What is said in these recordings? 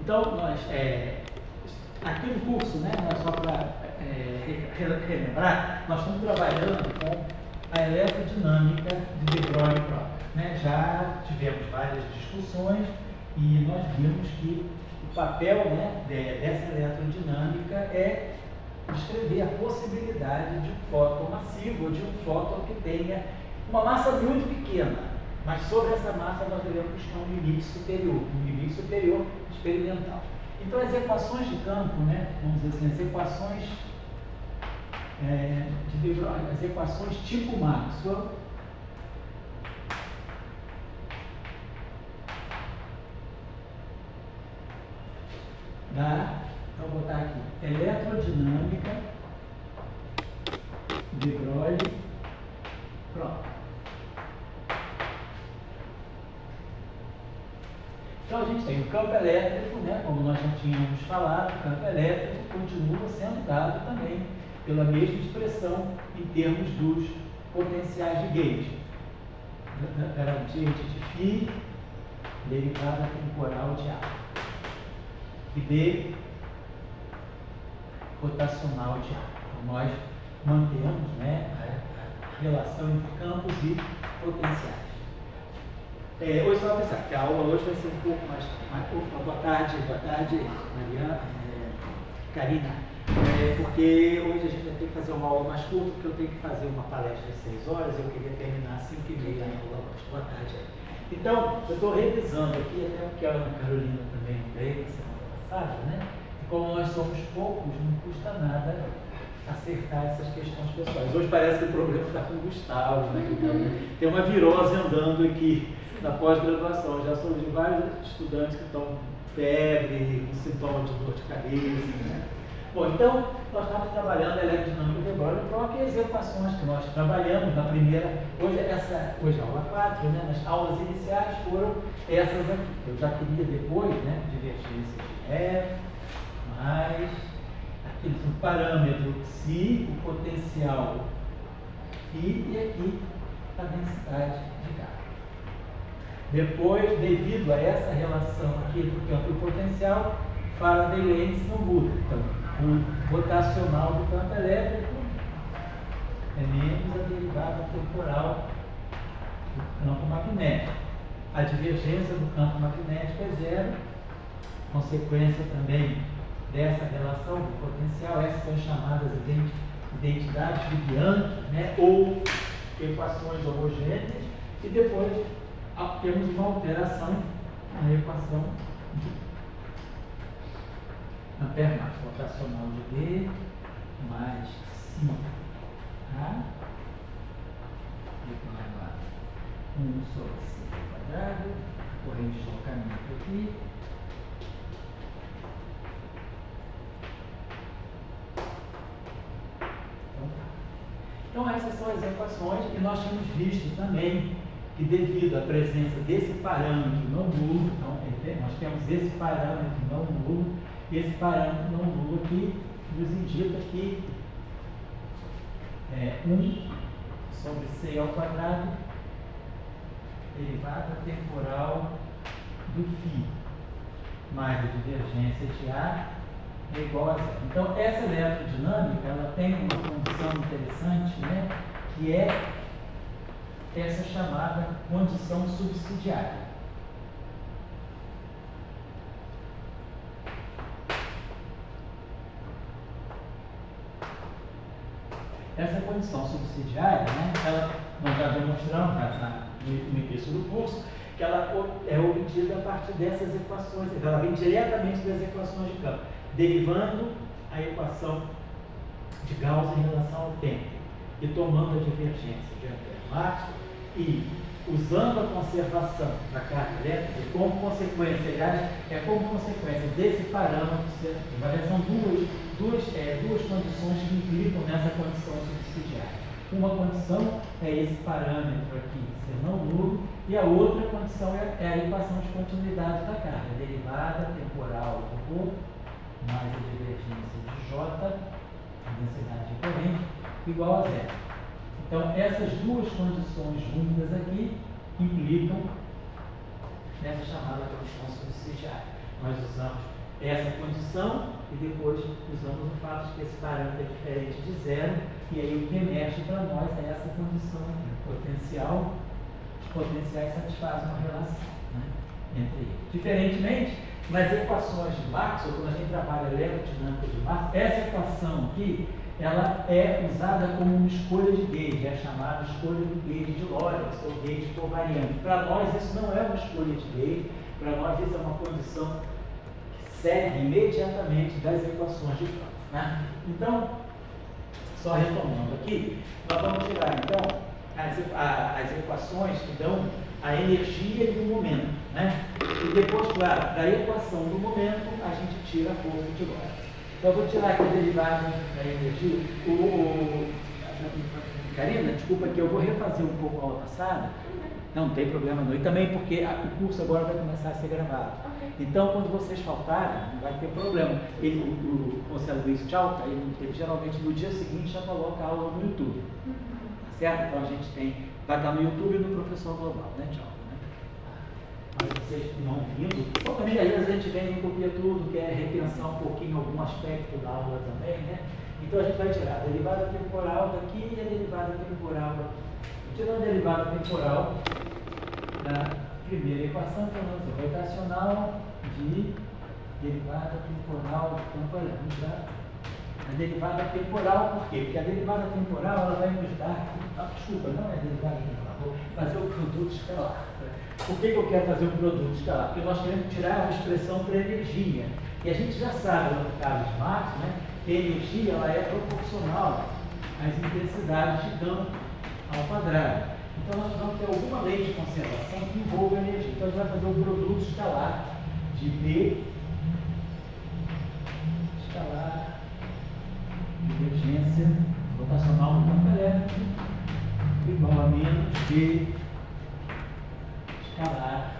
Então, nós, aqui no curso, né, só para relembrar, nós estamos trabalhando com a eletrodinâmica de de Broglie e Proctor, né? Já tivemos várias discussões e nós vimos que o papel, né, dessa eletrodinâmica é descrever a possibilidade de um fóton massivo, ou de um fóton que tenha uma massa muito pequena, mas sobre essa massa nós devemos buscar um limite superior experimental. Então as equações de campo, né, vamos dizer assim, as equações de de Broglie, as equações tipo Maxwell, então vou botar aqui, eletrodinâmica de Broglie, pronto. Então a gente tem o campo elétrico, né, como nós já tínhamos falado, o campo elétrico continua sendo dado também pela mesma expressão em termos dos potenciais de gauge. Gradiente de φ, derivada temporal de A. E D, rotacional de A. Então nós mantemos, né, a relação entre campos e potenciais. Hoje você vai pensar que a aula hoje vai ser um pouco mais. Boa tarde, Mariana, Karina. Porque hoje a gente vai ter que fazer uma aula mais curta, porque eu tenho que fazer uma palestra às 6 horas, eu queria terminar às 5h30 a aula hoje. Boa tarde. Então, eu estou revisando aqui, até porque a Ana Carolina também veio na semana passada, né? E como nós somos poucos, não custa nada acertar essas questões pessoais. Hoje parece que o problema está com o Gustavo, né? Que tem uma virose andando aqui na pós-graduação. Já surgiu vários estudantes que estão com febre, com sintomas de dor de cabeça, né? Bom, então, nós estamos trabalhando a eletrodinâmica de Broglie e Proctor e as equações que nós trabalhamos na primeira, hoje a aula 4, né, nas aulas iniciais foram essas aqui. Eu já queria depois, né, divergência de F, mais aqui o parâmetro psi, o potencial φ e aqui a densidade de carga. Depois, devido a essa relação aqui do campo e potencial, Faraday-Lens não muda. Então, o rotacional do campo elétrico é menos a derivada temporal do campo magnético. A divergência do campo magnético é zero. Consequência também dessa relação do potencial, essas são chamadas identidades de Bianchi, né, ou equações homogêneas. E depois temos uma alteração na equação de Ampère-Marx, rotacional de B mais φ A igual a 1 sobre c quadrado, corrente de deslocamento aqui, então essas são as equações que nós tínhamos visto também que devido à presença desse parâmetro não nulo, então nós temos esse parâmetro não nulo. Esse parâmetro não nulo aqui nos indica que 1 sobre c ao quadrado, derivada temporal do φ, mais a divergência de A é igual a zero. Então, essa eletrodinâmica ela tem uma condição interessante, né, que é essa chamada condição subsidiária. Essa condição subsidiária, né, nós já demonstramos no início do curso, que ela é obtida a partir dessas equações, ela vem diretamente das equações de campo, derivando a equação de Gauss em relação ao tempo e tomando a divergência de Ampère-Marx e usando a conservação da carga elétrica como consequência, aliás, como consequência desse parâmetro ser ativo. São duas condições que implicam nessa condição subsidiária. Uma condição é esse parâmetro aqui ser não nulo, e a outra condição é a equação de continuidade da carga, a derivada temporal do corpo, mais a divergência de J, a densidade de corrente, igual a zero. Então, essas duas condições juntas aqui implicam nessa chamada condição subsidiária. nós usamos essa condição e depois usamos o fato de que esse parâmetro é diferente de zero, e aí o que emerge para nós é essa condição potencial. Os potenciais satisfazem uma relação, né, entre eles. Diferentemente, nas equações de Maxwell, quando a gente trabalha eletrodinâmica de Maxwell, essa equação aqui, ela é usada como uma escolha de gauge, é chamada escolha do gauge de Lorentz, ou gauge covariante. Para nós isso não é uma escolha de gauge, para nós isso é uma condição que segue imediatamente das equações de Franck, né? Então, só retomando aqui, nós vamos tirar então as equações que dão a energia e o momento, né? E depois, claro, da equação do momento, a gente tira a força de Lorentz. Então, eu vou tirar aqui a derivada da energia. Karina, desculpa que eu vou refazer um pouco a aula passada. Não tem problema não. E também porque o curso agora vai começar a ser gravado. Então, quando vocês faltarem, não vai ter problema. O Conselho Luiz Tchauca, ele geralmente no dia seguinte já coloca a aula no YouTube. Tá certo? Então, a gente vai estar no YouTube e no Professor Global, né, Tchauca? Mas vocês que não vindo, ou também às vezes a gente vem e copia tudo, quer repensar um pouquinho algum aspecto da aula também, né? Então a gente vai tirar a derivada temporal daqui e a derivada temporal daqui. Tirando a derivada temporal da primeira equação, que vamos dizer, rotacional de derivada temporal do campo elétrico. A derivada temporal, por quê? Porque a derivada temporal ela vai nos dar. Desculpa, não é a derivada temporal, vou fazer o produto escalar. Por que eu quero fazer um produto escalar? Porque nós queremos tirar uma expressão para energia. E a gente já sabe, no caso de Maxwell, né, que a energia ela é proporcional às intensidades de campo ao quadrado. Então nós vamos ter alguma lei de conservação que envolva a energia. Então a gente vai fazer um produto escalar de B escalar divergência rotacional do campo elétrico igual a menos B escalar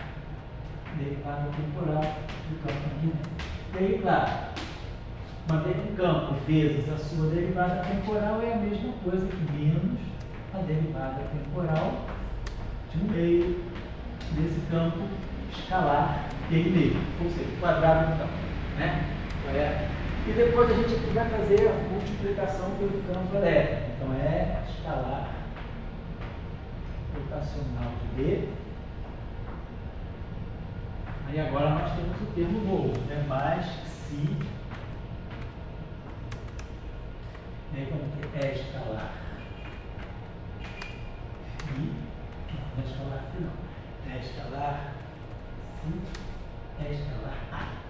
derivada temporal do campo magnético. E aí, claro, manter um campo vezes a sua derivada temporal é a mesma coisa que menos a derivada temporal de um meio desse campo escalar ele mesmo, ou seja, o quadrado do campo, né? E depois a gente vai fazer a multiplicação pelo campo elétrico. Então é escalar rotacional de B. Aí agora nós temos o termo novo, né? Mais si é escalar I, não é escalar I não, é escalar si, é escalar A.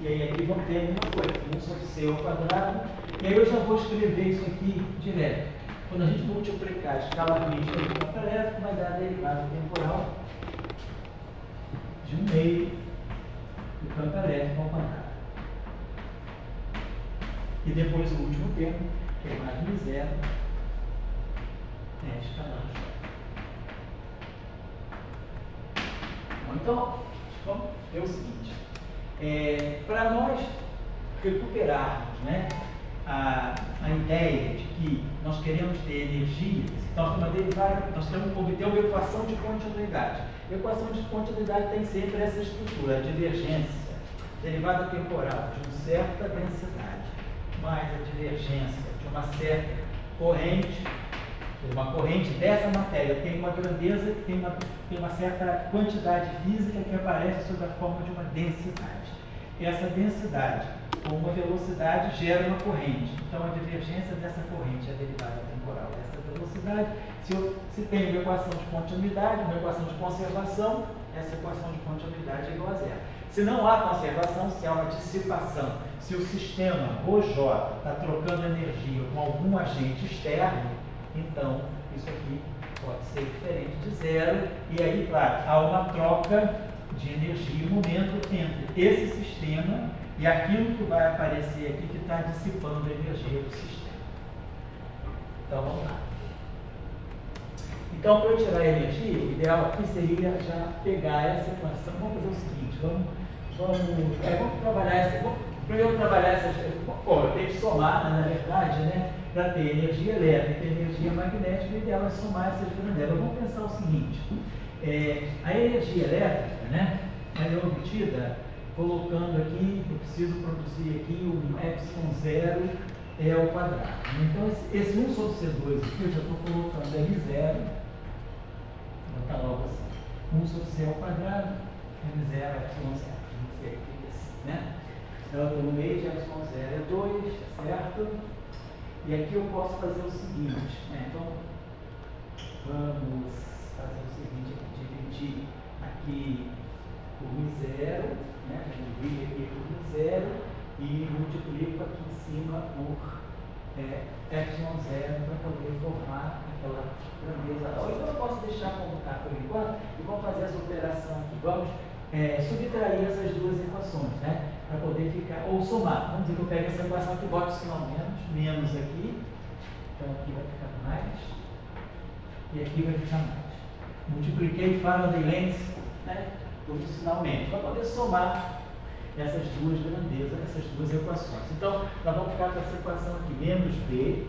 E aí aqui vamos ter alguma coisa, 1 sobre C ao quadrado, e aí eu já vou escrever isso aqui direto. Quando a gente multiplicar escalarmente o campo elétrico, vai dar a derivada temporal de um meio do campo elétrico ao quadrado. E depois o último termo, que é mais de zero, é escalar. Bom, então, vamos ver o seguinte. Para nós recuperarmos, né, a ideia de que nós queremos ter energia, nós temos que obter uma equação de continuidade. A equação de continuidade tem sempre essa estrutura, a divergência, derivada temporal de uma certa densidade, mais a divergência de uma certa corrente. Uma corrente dessa matéria tem uma grandeza, tem uma certa quantidade física que aparece sob a forma de uma densidade. Essa densidade, com uma velocidade, gera uma corrente. Então, a divergência dessa corrente é a derivada temporal dessa velocidade. Se tem uma equação de continuidade, uma equação de conservação, essa equação de continuidade é igual a zero. Se não há conservação, se há uma dissipação, se o sistema OJ está trocando energia com algum agente externo, então isso aqui pode ser diferente de zero. E aí, claro, há uma troca de energia e momento entre esse sistema e aquilo que vai aparecer aqui que está dissipando a energia do sistema. Então vamos lá. Então, para eu tirar a energia, o ideal aqui seria já pegar essa equação. Vamos fazer o seguinte, vamos trabalhar essa. Primeiro trabalhar essa. Eu tenho que somar, né, na verdade, né? para ter energia elétrica e energia magnética, o ideal é somar essas grandelas. Vamos pensar o seguinte, a energia elétrica, né, ela é obtida colocando aqui, eu preciso produzir aqui um epsilon0 ao quadrado. Então, esse 1 sobre C2 aqui, eu já estou colocando M0, vou botar logo assim, 1 sobre C ao quadrado, M0 epsilon0, não sei o que fica assim, né? Então, eu estou no meio de epsilon0 é 2, certo? E aqui eu posso fazer o seguinte, né? Então, vamos fazer o seguinte, dividir aqui por 0, né? Divide aqui por 0 e multiplico aqui em cima por epsilon0 para poder formar aquela grandeza. Então eu posso deixar como está por enquanto e vamos fazer essa operação aqui. Vamos subtrair essas duas equações, né? Para poder ficar, ou somar. Vamos dizer que eu pego essa equação aqui, boto sinal menos aqui. Então aqui vai ficar mais e aqui vai ficar mais. Multipliquei Faraday lengths, né? Por sinal menos, para poder somar essas duas grandezas, essas duas equações. Então, nós vamos ficar com essa equação aqui, menos B,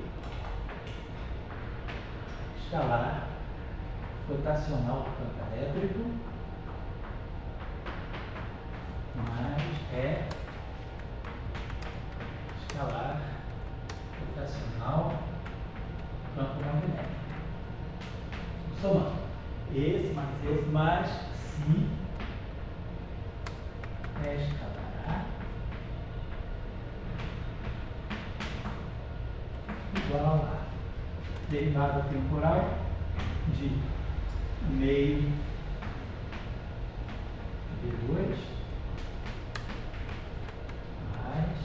escalar, rotacional do campo elétrico, mais escalar, rotacional, campo magnético. Somando esse mais si escalar igual a derivada temporal de meio D2 mais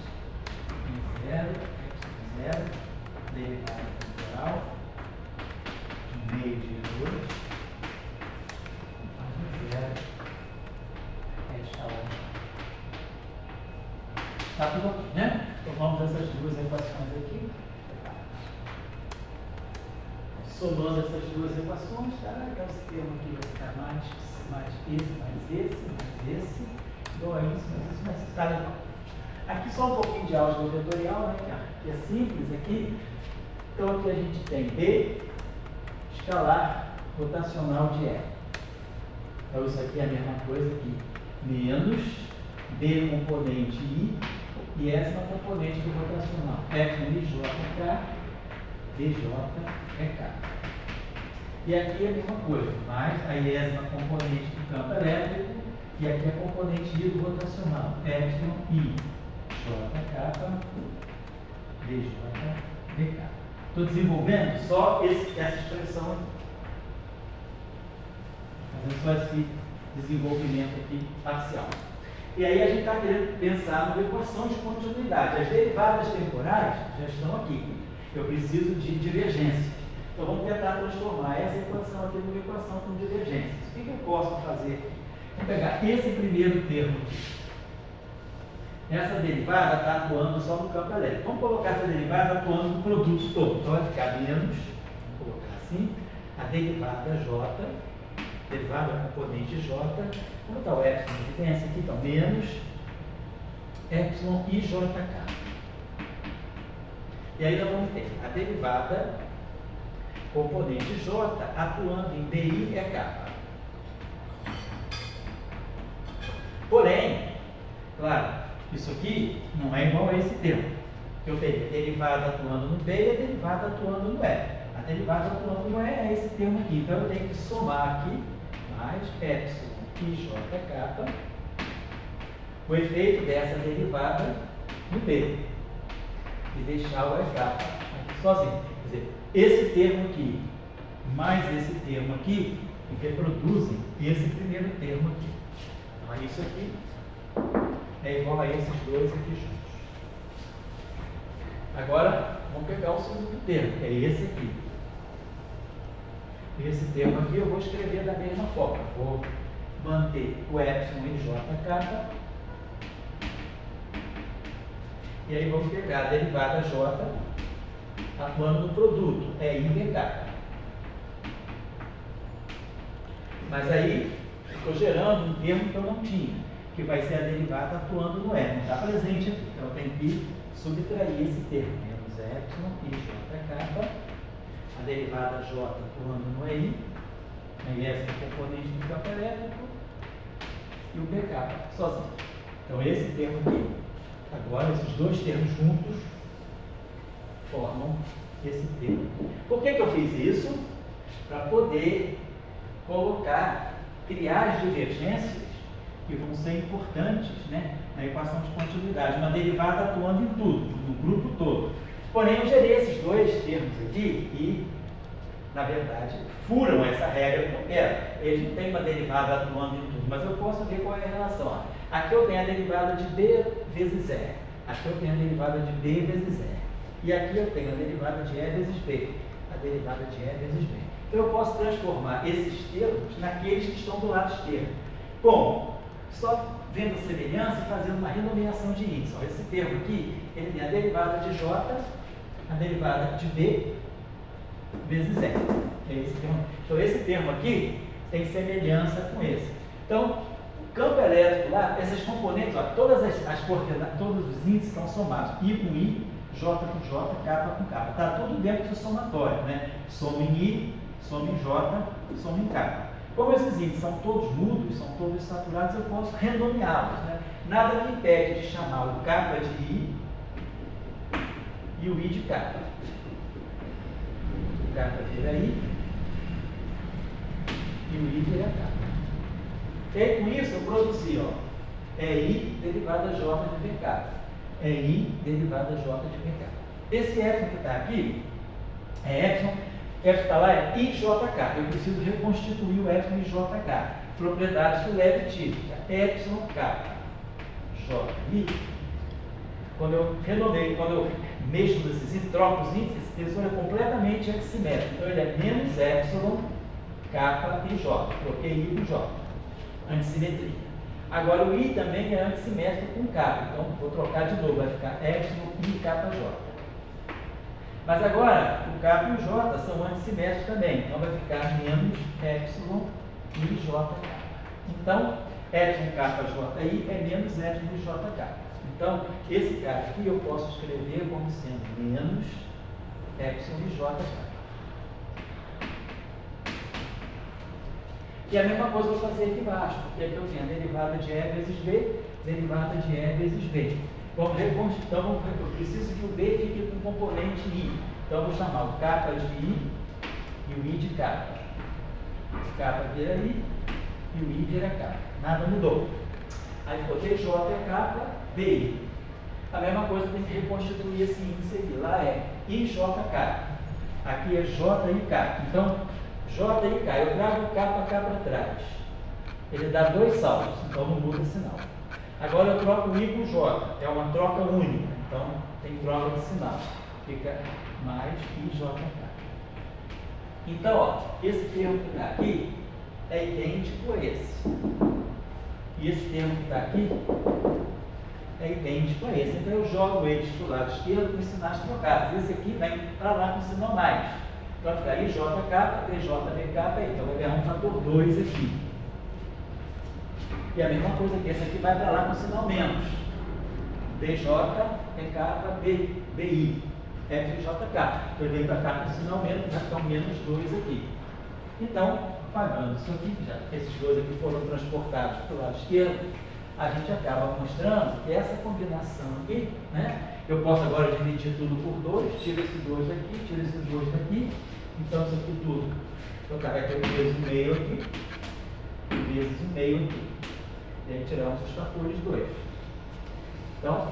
M0, X0, derivada temporal de meio D2 mais M0 escalar. Está tudo aqui, né? Então vamos essas duas equações aqui. Somando essas duas equações, tá? Então esse termo aqui vai ficar mais esse, igual a isso, mas está legal. Aqui só um pouquinho de álgebra vetorial, né? Que é simples aqui. Então aqui a gente tem B, escalar, rotacional de E. Então isso aqui é a mesma coisa aqui, menos B componente I e S na componente do rotacional. Epsilon IJK, DJK. E aqui é a mesma coisa, mais a IES na componente do campo elétrico e aqui a componente I do rotacional. Epsilon IJK, DJK. Estou desenvolvendo só essa expressão aqui. Fazendo só esse desenvolvimento aqui parcial. E aí a gente está querendo pensar numa equação de continuidade. As derivadas temporais já estão aqui. Eu preciso de divergência. Então vamos tentar transformar essa equação aqui numa equação com divergências. O que eu posso fazer aqui? Vamos pegar esse primeiro termo aqui. Essa derivada está atuando só no campo elétrico. Vamos colocar essa derivada atuando no produto todo. Então vai ficar menos, vamos colocar assim, a derivada J, derivada da componente J. Como está o epsilon que tem essa aqui? Então, menos epsilon IJK. E aí nós vamos ter a derivada componente J atuando em DI é K. Porém, claro, isso aqui não é igual a esse termo. Eu tenho a derivada atuando no B e a derivada atuando no E. A derivada atuando no E é esse termo aqui. Então eu tenho que somar aqui mais epsilon IJK, o efeito dessa derivada no B. E deixar o FK aqui sozinho. Quer dizer, esse termo aqui mais esse termo aqui reproduzem esse primeiro termo aqui. Então isso aqui é igual a esses dois aqui juntos. Agora vamos pegar o segundo termo, que é esse aqui. Esse termo aqui eu vou escrever da mesma forma. Vou manter o epsilon IJK. E aí vamos pegar a derivada J atuando no produto, é IBK. Mas aí estou gerando um termo que eu não tinha, que vai ser a derivada atuando no E, não está presente aqui. Então eu tenho que subtrair esse termo, menos epsilon IJK derivada J atuando no EI, né? Essa é o componente do campo elétrico, e o BK sozinho. Então esse termo aqui, agora esses dois termos juntos, formam esse termo. Por que eu fiz isso? Para poder criar as divergências que vão ser importantes, né, na equação de continuidade, uma derivada atuando em tudo, no grupo todo. Porém, eu gerei esses dois termos aqui e, na verdade, furam essa regra que eu quero. Eles não têm uma derivada atuando em tudo, mas eu posso ver qual é a relação. Ó. Aqui eu tenho a derivada de B vezes E, aqui eu tenho a derivada de B vezes E, e aqui eu tenho a derivada de E vezes B, a derivada de E vezes B. Então eu posso transformar esses termos naqueles que estão do lado esquerdo. Bom, só vendo a semelhança e fazendo uma renomeação de índice. Esse termo aqui, ele tem a derivada de J, a derivada de B vezes E. É esse termo. Então esse termo aqui tem semelhança com esse. Então, o campo elétrico lá, essas componentes, ó, todas as coordenadas, todos os índices estão somados. I com I, J com J, K com K. Está tudo dentro do somatório, né? Soma em I, soma em J, soma em K. Como esses índices são todos mudos, são todos saturados, eu posso renomeá-los, né? Nada me impede de chamar o K de I e o I de K. O K vira I e o I vira K. E aí, com isso eu produzi, ó, I derivada J de BK. I derivada J de BK. Esse epsilon que está aqui é epsilon está lá é IJK. Eu preciso reconstituir o epsilon IJK. Propriedades do leve típica. Epsilon K. J. I. Quando eu renomeio, quando eu mexo nesses e troco os índices, esse tensor é completamente aximétrico. Então ele é menos epsilon K e J. Troquei I com J. Antissimetria. Agora o I também é antissimétrico com K. Então vou trocar de novo. Vai ficar epsilon I K J. Mas agora, o K e o J são antissimétricos também, então vai ficar menos epsilon I JK. Então, epsilon K JI é menos epsilon I JK. Então, esse cara aqui eu posso escrever como sendo menos epsilon I JK. E a mesma coisa eu vou fazer aqui embaixo, porque aqui eu tenho a derivada de E vezes B, derivada de E vezes B. Então, eu preciso que o B fique com o componente I. Então, eu vou chamar o K de I e o I de K. O K vira I e o I vira K. Nada mudou. Aí ficou DJ é K, BI. A mesma coisa tem que reconstituir esse índice aqui. Lá é IJK. Aqui é JIK. Então, JIK. Eu trago o K para cá para trás. Ele dá dois saltos, então não muda sinal. Agora eu troco o I com J, é uma troca única, então tem troca de sinal, fica mais IJK. Então, ó, esse termo que está aqui é idêntico a esse. E esse termo que está aqui é idêntico a esse. Então eu jogo eles para o lado esquerdo com os sinais trocados. Esse aqui vem para lá com o sinal mais. Então vai ficar IJK, DJBK, então vai ganhar um fator 2 aqui. E a mesma coisa aqui, esse aqui vai para lá com sinal menos. DJ, EK, BI, FJK. Então ele vem para cá com sinal menos, vai ficar um menos 2 aqui. Então, pagando isso aqui, já esses dois aqui foram transportados para o lado esquerdo, a gente acaba mostrando que essa combinação aqui, né? Eu posso agora dividir tudo por 2, tiro esse 2 daqui, tiro esse 2 daqui. Então isso aqui tudo, eu vai ter vezes o meio aqui, vezes o meio aqui. E aí tiramos os fatores 2. Então,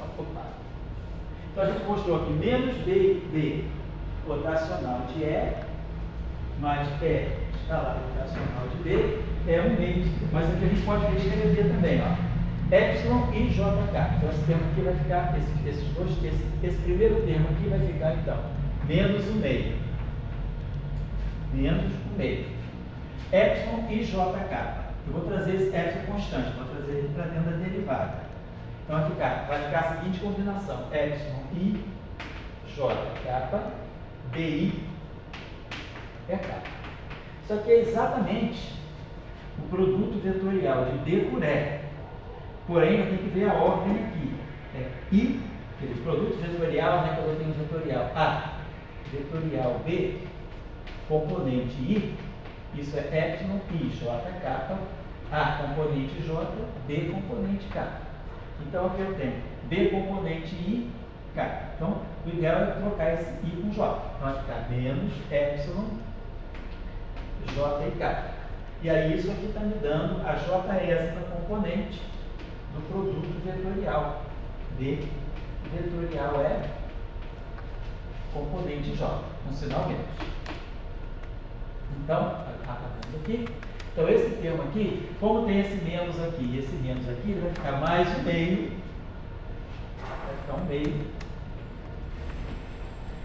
então a gente mostrou aqui menos B rotacional de E, mais E escalar rotacional de B, é um meio. Mas aqui a gente pode reescrever também, ó. Epsilon e JK. Então esse termo aqui vai ficar, esse primeiro termo aqui vai ficar então, menos o meio. Menos o meio. Epsilon e JK. Eu vou trazer esse epsilon constante, vou trazer ele para dentro da derivada. Então vai ficar a seguinte combinação: epsilon I, JK, BI, EK. Isso aqui é exatamente o produto vetorial de B por E. Porém, eu tenho que ver a ordem aqui. É I, aquele produto vetorial, né, quando eu tenho vetorial A, vetorial B, componente I, isso é epsilon I, J kappa, A componente J, B componente K. Então aqui eu tenho B componente I, K. Então o ideal é trocar esse I com J. Então vai ficar menos epsilon J e K. E aí isso aqui está me dando a J componente do produto vetorial. B vetorial é componente J, com sinal menos. Então, aqui. Então esse termo aqui, como tem esse menos aqui e esse menos aqui, ele vai ficar mais um meio. Vai ficar um meio.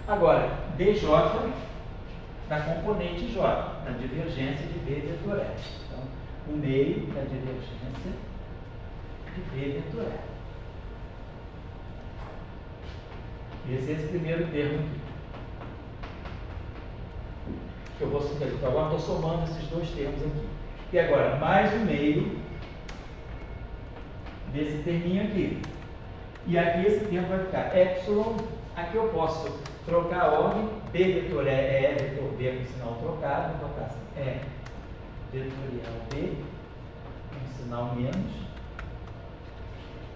Agora, DJ da componente J, da divergência de B vetor S. Então, o meio da divergência de B vetor S. Esse é esse primeiro termo aqui. Eu vou então, agora estou somando esses dois termos aqui. E agora, mais o meio desse terminho aqui. E aqui esse termo vai ficar epsilon. Aqui eu posso trocar a ordem. B vetor é vetor B com sinal trocado. Vou botar assim, é vetorial B com sinal menos.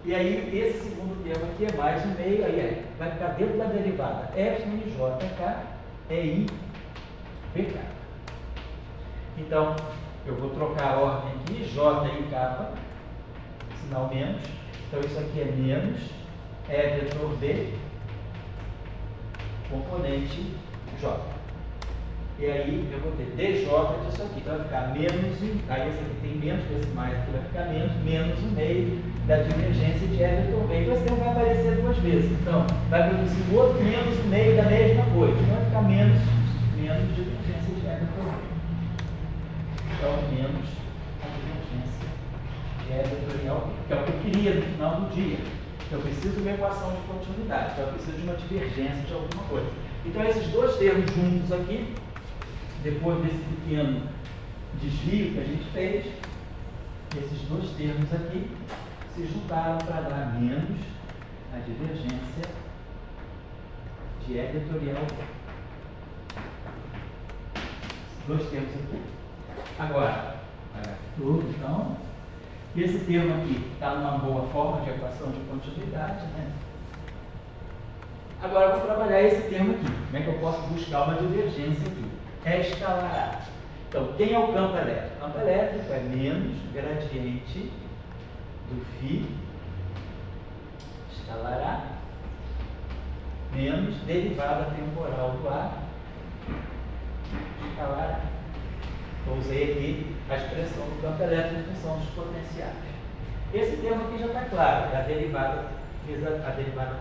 E aí, esse segundo termo aqui é mais um meio, aí vai ficar dentro da derivada epsilon de JK é I BK. Então, eu vou trocar a ordem aqui, J e K, sinal menos. Então, isso aqui é menos, é vetor B, componente J. E aí, eu vou ter DJ disso aqui. Então, vai ficar menos, aí esse aqui tem menos, esse mais aqui vai ficar menos o meio da divergência de E vetor B. Então, esse termo vai aparecer duas vezes. Então, vai produzir o outro menos o meio da mesma coisa. Então, vai ficar menos divergência de E vetor B. Então, menos a divergência de E vetorial B, que é o que eu queria no final do dia. Eu preciso de uma equação de continuidade, então eu preciso de uma divergência de alguma coisa. Então, esses dois termos juntos aqui, depois desse pequeno desvio que a gente fez, esses dois termos aqui se juntaram para dar menos a divergência de E vetorial B. Dois termos aqui. Agora, tudo, então, esse termo aqui está numa boa forma de equação de continuidade, né? Agora eu vou trabalhar esse termo aqui. Como é que eu posso buscar uma divergência aqui? É escalar A. Então, quem é o campo elétrico? O campo elétrico é menos gradiente do φ escalar A menos derivada temporal do A escalar A. Eu usei aqui a expressão do campo elétrico em função dos potenciais. Esse termo aqui já está claro, é a derivada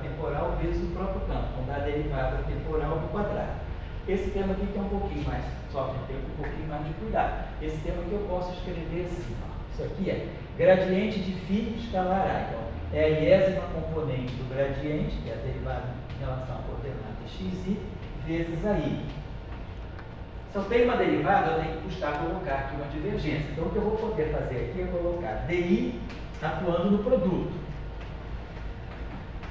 temporal vezes o próprio campo, então dá a derivada temporal do quadrado. Esse termo aqui que é um pouquinho mais, só que tem um pouquinho mais de cuidado. Esse termo aqui eu posso escrever assim, ó. Isso aqui é gradiente de φ escalar A. Então, é a iésima componente do gradiente, que é a derivada em relação à coordenada xi, vezes a i. Se eu tenho uma derivada, eu tenho que buscar colocar aqui uma divergência. Então, o que eu vou poder fazer aqui é colocar di atuando no produto.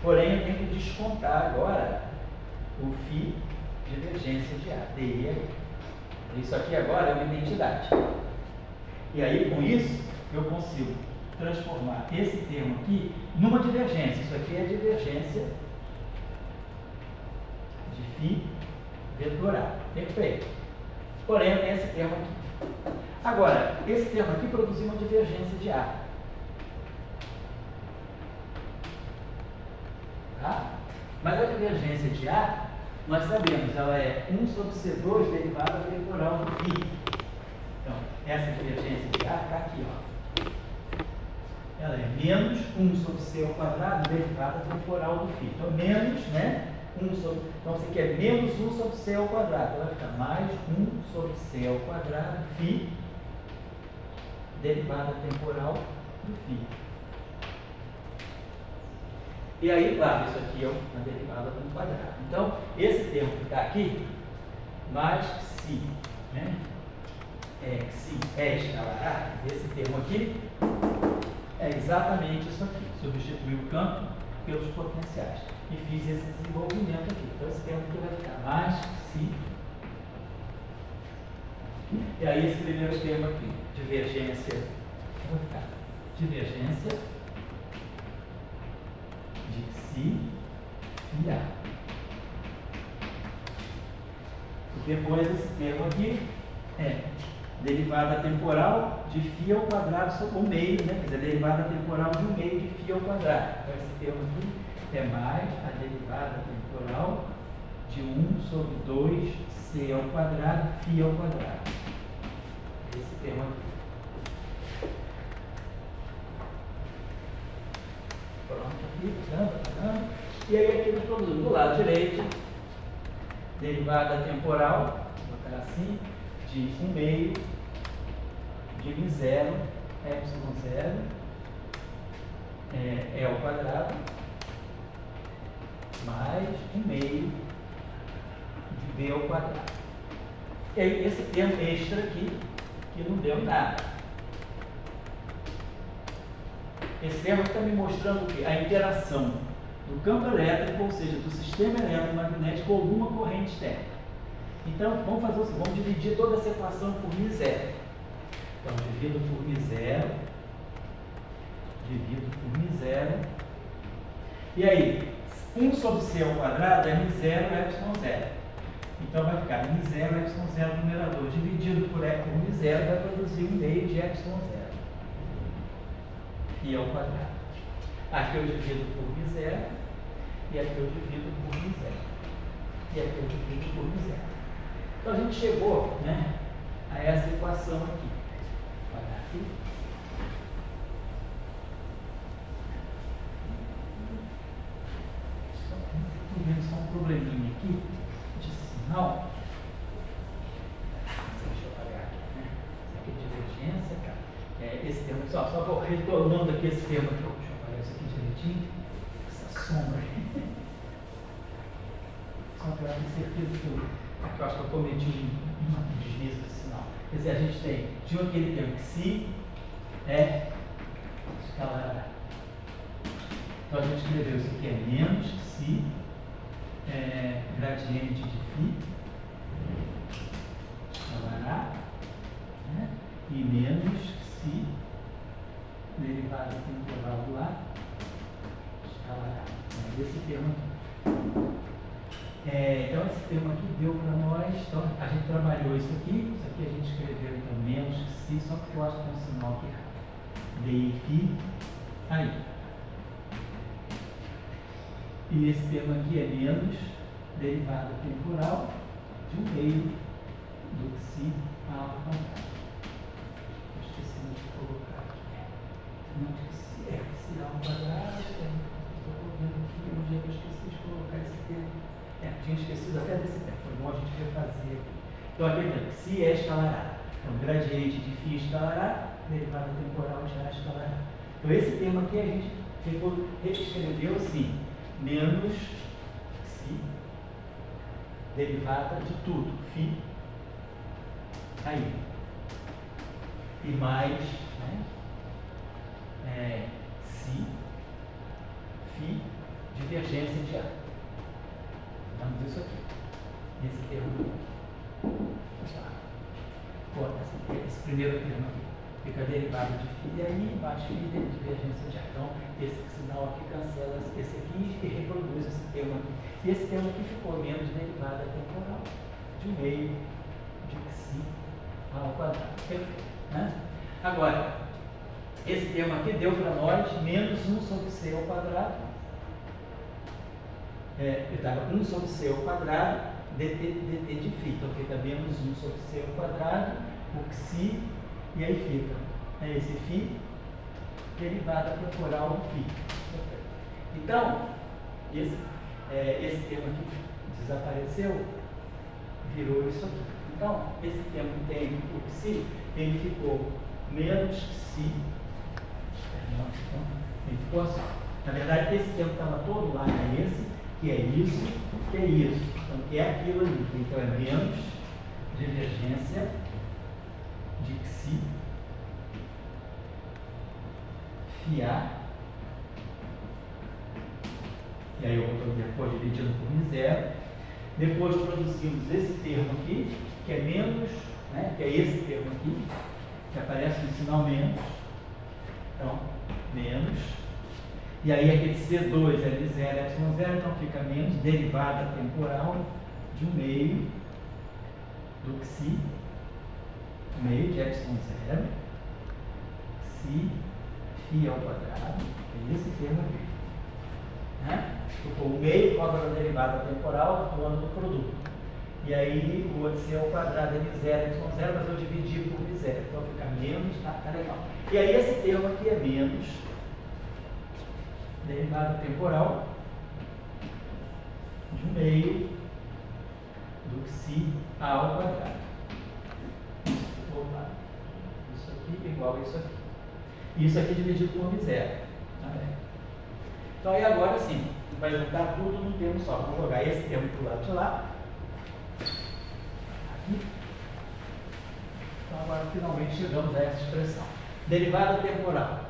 Porém, eu tenho que descontar agora o φ divergência de A. di é isso aqui agora é uma identidade. E aí, com isso, eu consigo transformar esse termo aqui numa divergência. Isso aqui é a divergência de φ vetor A. Perfeito. Porém, eu tenho esse termo aqui. Agora, esse termo aqui produziu uma divergência de A. Tá? Mas a divergência de A, nós sabemos, ela é 1 sobre C2 derivada temporal do φ. Então, essa divergência de A está aqui, ó. Ela é menos 1 sobre C ao quadrado derivada temporal do φ. Então, menos, né? 1 sobre, então, isso aqui é menos 1 sobre C ao quadrado. Então, vai ficar mais 1 sobre C ao quadrado, φ, derivada temporal do φ. E aí, claro, isso aqui é uma derivada do quadrado. Então, esse termo que está aqui, mais si, né? Si é escalar A, esse termo aqui é exatamente isso aqui. Substituir o campo pelos potenciais. E fiz esse desenvolvimento aqui. Então, esse termo aqui vai ficar mais si E aí esse primeiro termo aqui, divergência, vai ficar divergência de si e A. E depois esse termo aqui é derivada temporal de φ ao quadrado sobre o meio, né? Quer dizer, derivada temporal de 1 meio de φ ao quadrado. Então esse termo aqui é mais a derivada temporal de 1 sobre 2c ao quadrado, φ ao quadrado. Esse termo aqui. Pronto, aqui, tá. E aí aqui nós produzimos do lado direito, derivada temporal, vou botar assim, de 1 meio de μ0, ε0, é ao quadrado, mais 1 meio de b ao quadrado. E aí esse termo extra aqui, que não deu nada. Esse termo está me mostrando o quê? A interação do campo elétrico, ou seja, do sistema eletromagnético com alguma corrente externa. Então, vamos fazer o seguinte, vamos dividir toda essa equação por μ0. Então, divido por μ0, e aí, 1 sobre c ao quadrado é μ0 ε0. Então, vai ficar μ0 ε0 no numerador, dividido por μ0 vai produzir 1 meio de ε0. E ao quadrado. Aqui eu divido por μ0, e aqui eu divido por μ0. E aqui eu divido por μ0. Então, a gente chegou, né, a essa equação aqui. Olha aqui. Estou vendo só um probleminha aqui de sinal. Deixa eu apagar aqui, né? Isso aqui é divergência, cara. Esse termo, só vou retornando aqui esse termo aqui. Deixa eu apagar isso aqui direitinho. Essa sombra aí. Só para ter certeza que eu acho que eu cometi um deslize de sinal. Quer dizer, a gente tem, tinha aquele termo que si é escalar. Então a gente escreveu isso aqui é menos si gradiente de φ escalar, né? E menos si derivada temporal do A escalar. Esse termo aqui. Então esse termo aqui deu para nós, então a gente trabalhou isso aqui a gente escreveu então menos que si, só porque eu acho que tem um sinal aqui errado. Dφ aí. E esse termo aqui é menos derivada temporal de 1 meio do si ao quadrado. Esqueci de colocar aqui. Não esqueci, si ao quadrado, estou colocando aqui, um dia que eu esqueci de colocar esse termo. Tinha esquecido até desse tempo, foi bom a gente refazer aqui. Então aqui si é escalará. Então gradiente de φ escalará, derivada temporal de A escalará. Então esse termo aqui a gente reescreveu assim, menos si, derivada de tudo, φ, aí. E mais, né, si, φ, divergência de A. Vamos isso aqui. Esse termo. Esse primeiro termo aqui fica derivado de φ e aí embaixo φ de divergência de A. Então, esse sinal aqui cancela esse aqui e reproduz esse termo aqui. E esse termo aqui ficou menos derivada temporal de 1 meio de si ao quadrado. Perfeito, né? Agora, esse termo aqui deu para nós menos 1 sobre c ao quadrado. Ele estava 1 sobre c ao quadrado dt de φ. Então fica menos 1 sobre c ao quadrado, o xi, e aí fica esse φ derivada temporal do φ. Então, esse termo aqui desapareceu, virou isso aqui. Então, esse termo tem o xi, ele ficou menos xi. Então, ele ficou assim. Na verdade, esse termo estava todo lá, é esse, que é isso, que é isso. Então, que é aquilo ali. Então, é menos divergência de xi, φA. E aí eu vou depois dividindo por μ0. Depois produzimos esse termo aqui, que é menos né? Que é esse termo aqui, que aparece no sinal menos. Então, menos. E aí aquele C2 é de 0, ε0, então fica menos derivada temporal de 1 meio do xi, meio de ε0, xi, φ ao quadrado, é esse termo aqui. Né? O meio por causa da derivada temporal do ano do produto. E aí o outro C ao quadrado é de 0, ε0, mas eu dividi por zero, então fica menos, tá legal. E aí esse termo aqui é menos derivada temporal de 1 meio do xi ao quadrado. Opa, isso aqui é igual a isso aqui. Isso aqui dividido por zero. Tá bem? Então aí agora sim, vai juntar tudo num termo só. Vou jogar esse termo para o lado de lá. Aqui. Então agora finalmente chegamos a essa expressão. Derivada temporal.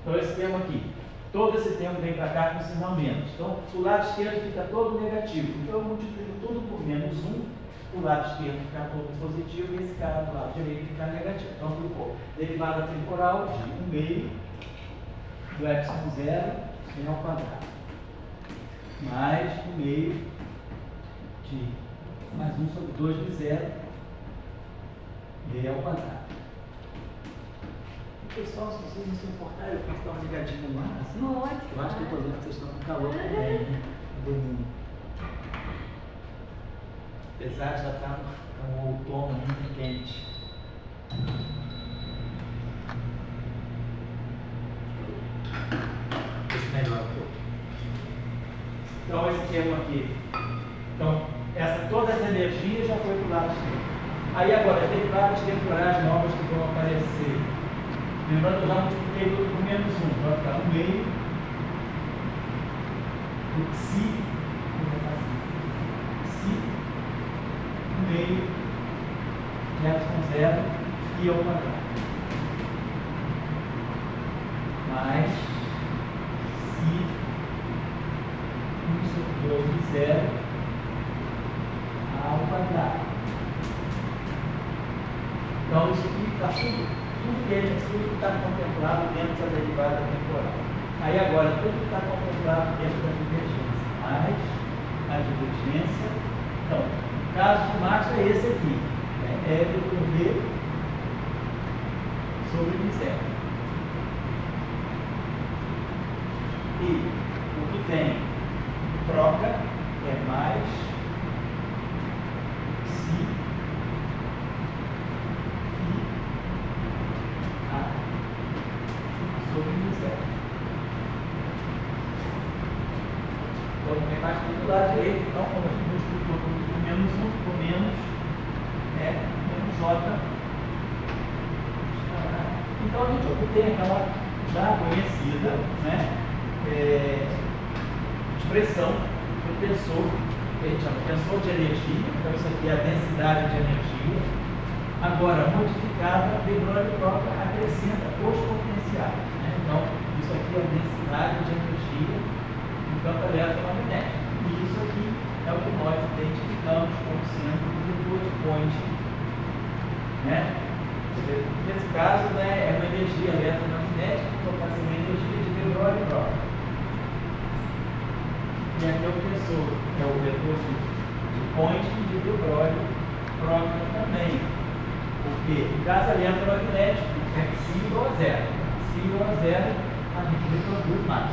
Então esse termo aqui, todo esse termo vem para cá com sinal menos. Então o lado esquerdo fica todo negativo. Então eu multiplico tudo por menos 1, o lado esquerdo fica todo positivo e esse cara do lado direito fica negativo. Então ficou derivada temporal de 1 meio do ε0 c ao quadrado, mais 1 meio de mais 1 sobre 2 de 0 d ao quadrado. Pessoal, se vocês não se importarem, eu posso dar uma ligadinha no ar? Assim? Não, Eu acho que eu estou vendo que vocês estão com calor também, né? Dormindo. Apesar de já estar no outono muito quente. Esse melhor um pouco. Então, esse termo aqui. Então, toda essa energia já foi para o lado esquerdo. Aí agora, derivadas temporais novas que vão aparecer. Lembrando que eu já multipliquei tudo por menos 1, vai ficar 1 meio do xi, 1 meio de ε0 φ ao quadrado, mais xi 1 sobre 2 de 0 ao quadrado. Então isso aqui está tudo que está contemplado dentro da derivada temporal. Aí agora, tudo que está contemplado dentro da divergência, mais a divergência. Então, o caso de Max é esse aqui, né? É por V sobre zero. E o que tem troca é mais si sobre zero. Então tem mais do lado direito, então como a gente multiplicou por menos 1, ficou menos J. Então a gente obtém aquela já conhecida, né, expressão do tensor, que a gente chama de tensor de energia. Então isso aqui é a densidade de energia. Agora modificada, de Broglie própria acrescenta os potenciais. Então, isso aqui é a densidade de energia no campo eletromagnético. E isso aqui é o que nós identificamos como sendo o vetor de Point. Né? Nesse caso, né, é uma energia eletromagnética, então vai ser uma energia de de Broglie própria. E aqui é o tensor, que é o vetor de Point de de Broglie própria também. Porque o caso eletromagnético é xi igual a zero. Igual a zero, a gente reproduz mais.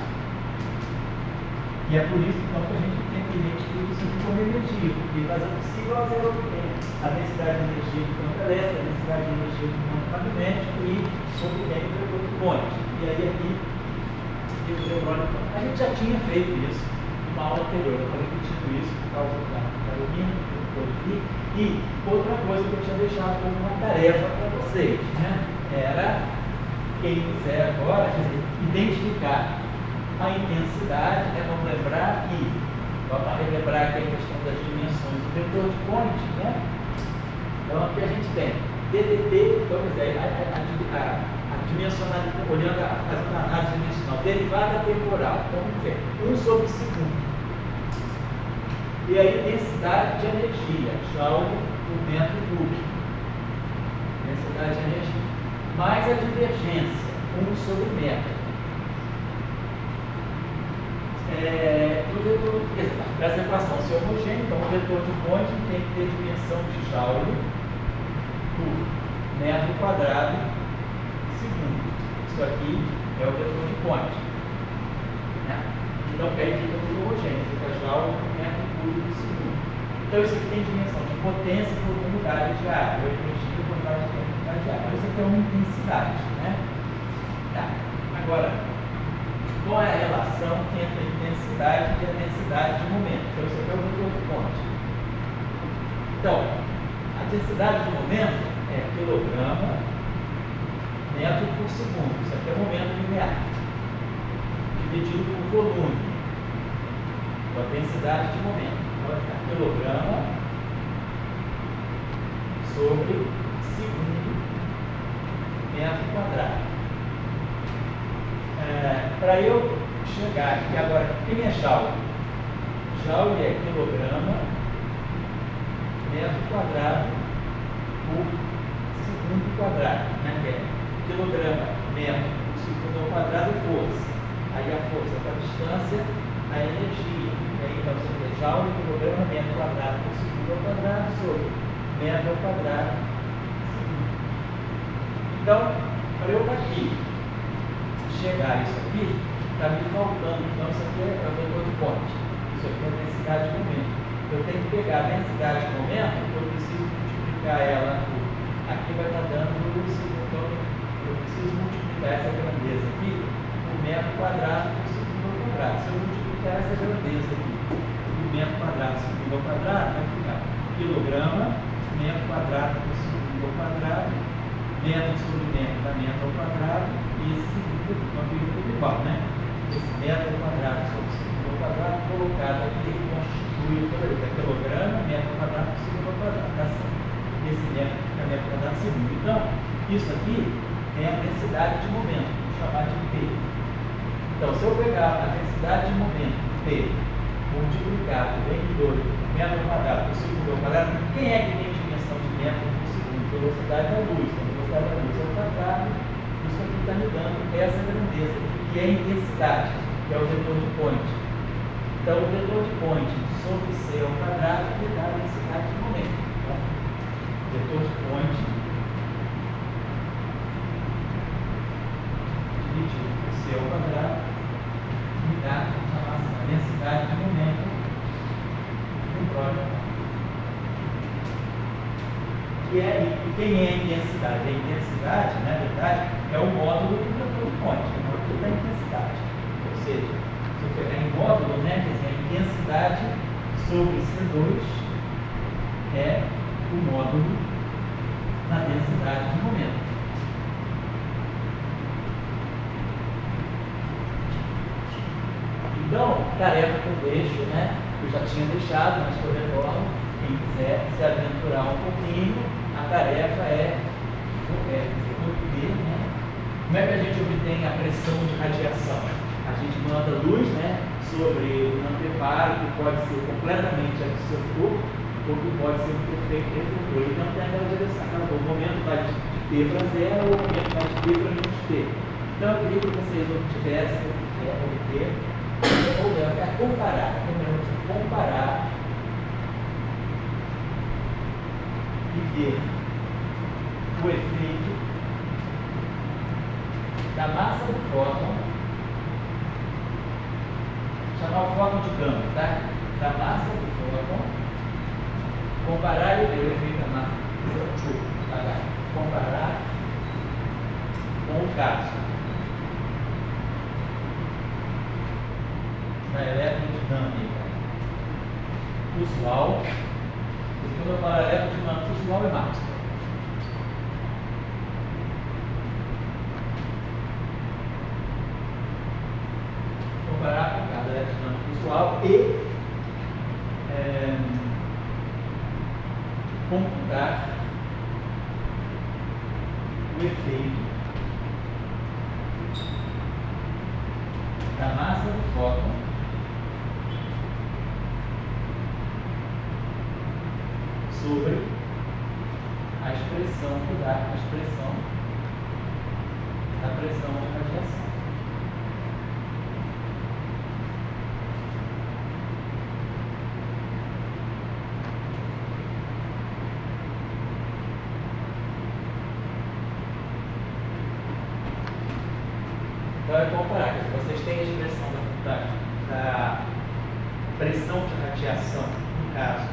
E é por isso então, que a gente tem que identificar isso aqui como energia, porque fazendo xi igual a zero obtém a densidade de energia do campo elétrico, a densidade de energia do campo magnético e obtém o vetor de Point. E aí aqui, a gente já tinha feito isso numa aula anterior, eu estou repetindo isso por causa da Carolina, e outra coisa que eu tinha deixado como uma tarefa para vocês, né? Era quem quiser agora, quer dizer, identificar a intensidade, né? Vamos lembrar que, vamos relembrar aqui a questão das dimensões do vetor de Point, né? Então aqui a gente tem DDT, então a dimensionalidade, olhando, fazendo a análise dimensional, derivada temporal, então vamos ver, 1 sobre segundo. E aí, densidade de energia, joule por metro cúbico. Densidade de energia. Mais a divergência, 1 sobre metro. Para essa equação ser homogênea, então o vetor de Poynting tem que ter dimensão de joule por metro quadrado segundo. Isso aqui é o vetor de Poynting. Né? Então, aí fica tudo homogêneo, fica joule por metro cúbico segundo. Então, isso aqui tem dimensão de potência por unidade de área, ou energia por unidade de área. Então, isso aqui é uma intensidade. Né? Tá. Agora, qual é a relação entre a intensidade e a densidade de momento? Então, isso aqui é o vetor de Poynting. Então, a densidade de momento é quilograma metro por segundo. Isso aqui é momento linear. Dividido por volume. Então, a densidade de momento. Então, vai ficar quilograma sobre segundo metro quadrado. Para eu chegar aqui agora, quem é joule? Joule é quilograma metro quadrado por segundo quadrado, né? Que é quilograma metro por segundo ao quadrado força. Aí a força para a distância, a energia. E aí então você tem joule quilograma metro quadrado por segundo ao quadrado sobre metro ao quadrado segundo. Então, para eu aqui chegar isso aqui, está me faltando. Então, isso aqui é o vetor de Poynting. Isso aqui é a densidade de momento. Eu tenho que pegar a densidade de momento, eu preciso multiplicar ela por. Aqui vai estar dando então, eu preciso multiplicar essa grandeza aqui por metro quadrado por segundo ao quadrado. Se eu multiplicar essa grandeza aqui por metro quadrado por segundo ao quadrado, vai ficar quilograma metro quadrado por segundo ao quadrado, metro sobre metro dá metro ao quadrado, e esse segundo uma figura igual, né? Esse metro quadrado sobre segundo ao quadrado colocado aqui, ele constitui o quilograma, metro quadrado por segundo ao quadrado. Tá certo? Esse metro quadrado segundo. Então, isso aqui é a densidade de momento, vou chamar de P. Então, se eu pegar a densidade de momento, P, multiplicar por N2, metro quadrado por segundo ao quadrado, quem é que tem dimensão de metro por segundo? Velocidade da luz. A velocidade da luz é o quadrado. Isso aqui está me dando essa grandeza, que é a intensidade, que é o vetor de Poynting. Então, o vetor de Poynting sobre C ao quadrado me dá a densidade de momento. Então, vetor de Poynting dividido por C ao quadrado me dá a densidade de momento do próximo. E quem é a intensidade? A intensidade, na verdade, é o módulo do vetor de Poynting, é o módulo da intensidade. Ou seja, se eu pegar em módulo, né, quer dizer, a intensidade sobre C2 é o módulo da densidade de momento. Então, tarefa que eu deixo, né, eu já tinha deixado, mas eu retorno. Quem quiser se aventurar um pouquinho, a tarefa é obter, né? Como é que a gente obtém a pressão de radiação? A gente manda luz, né, sobre um anteparo que pode ser completamente absortor ou que pode ser um perfeito refletor. Então tem aquela direção, o momento vai de T para zero ou o momento vai de T para menos T. Então eu queria que vocês obtivessem obter, ou comparar e ver o efeito da massa do fóton, chamar o fóton de campo, tá? Da massa do fóton, comparar e ver o efeito da massa do fóton, comparar com o caso da eletrodinâmica usual. Quando eu falo eletrodinâmica usual é Maxwell. Comparar com cada eletrodinâmica usual e computar o efeito da massa do fóton sobre a expressão que dá a expressão da pressão de radiação. Então é comparar, vocês têm a expressão da pressão de radiação, no caso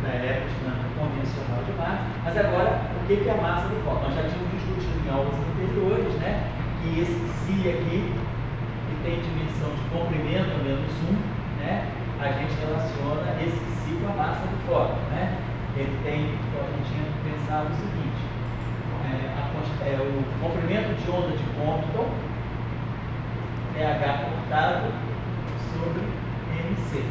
da eletrodinâmica convencional de massa, mas agora o que é a massa do fóton? Nós já tínhamos discutido em aulas anteriores, né, que esse psi aqui, que tem dimensão de comprimento menos 1, né, a gente relaciona esse psi com a massa do fóton, né? Ele tem, então a gente tinha pensado o seguinte, o comprimento de onda de Compton é H cortado sobre MC.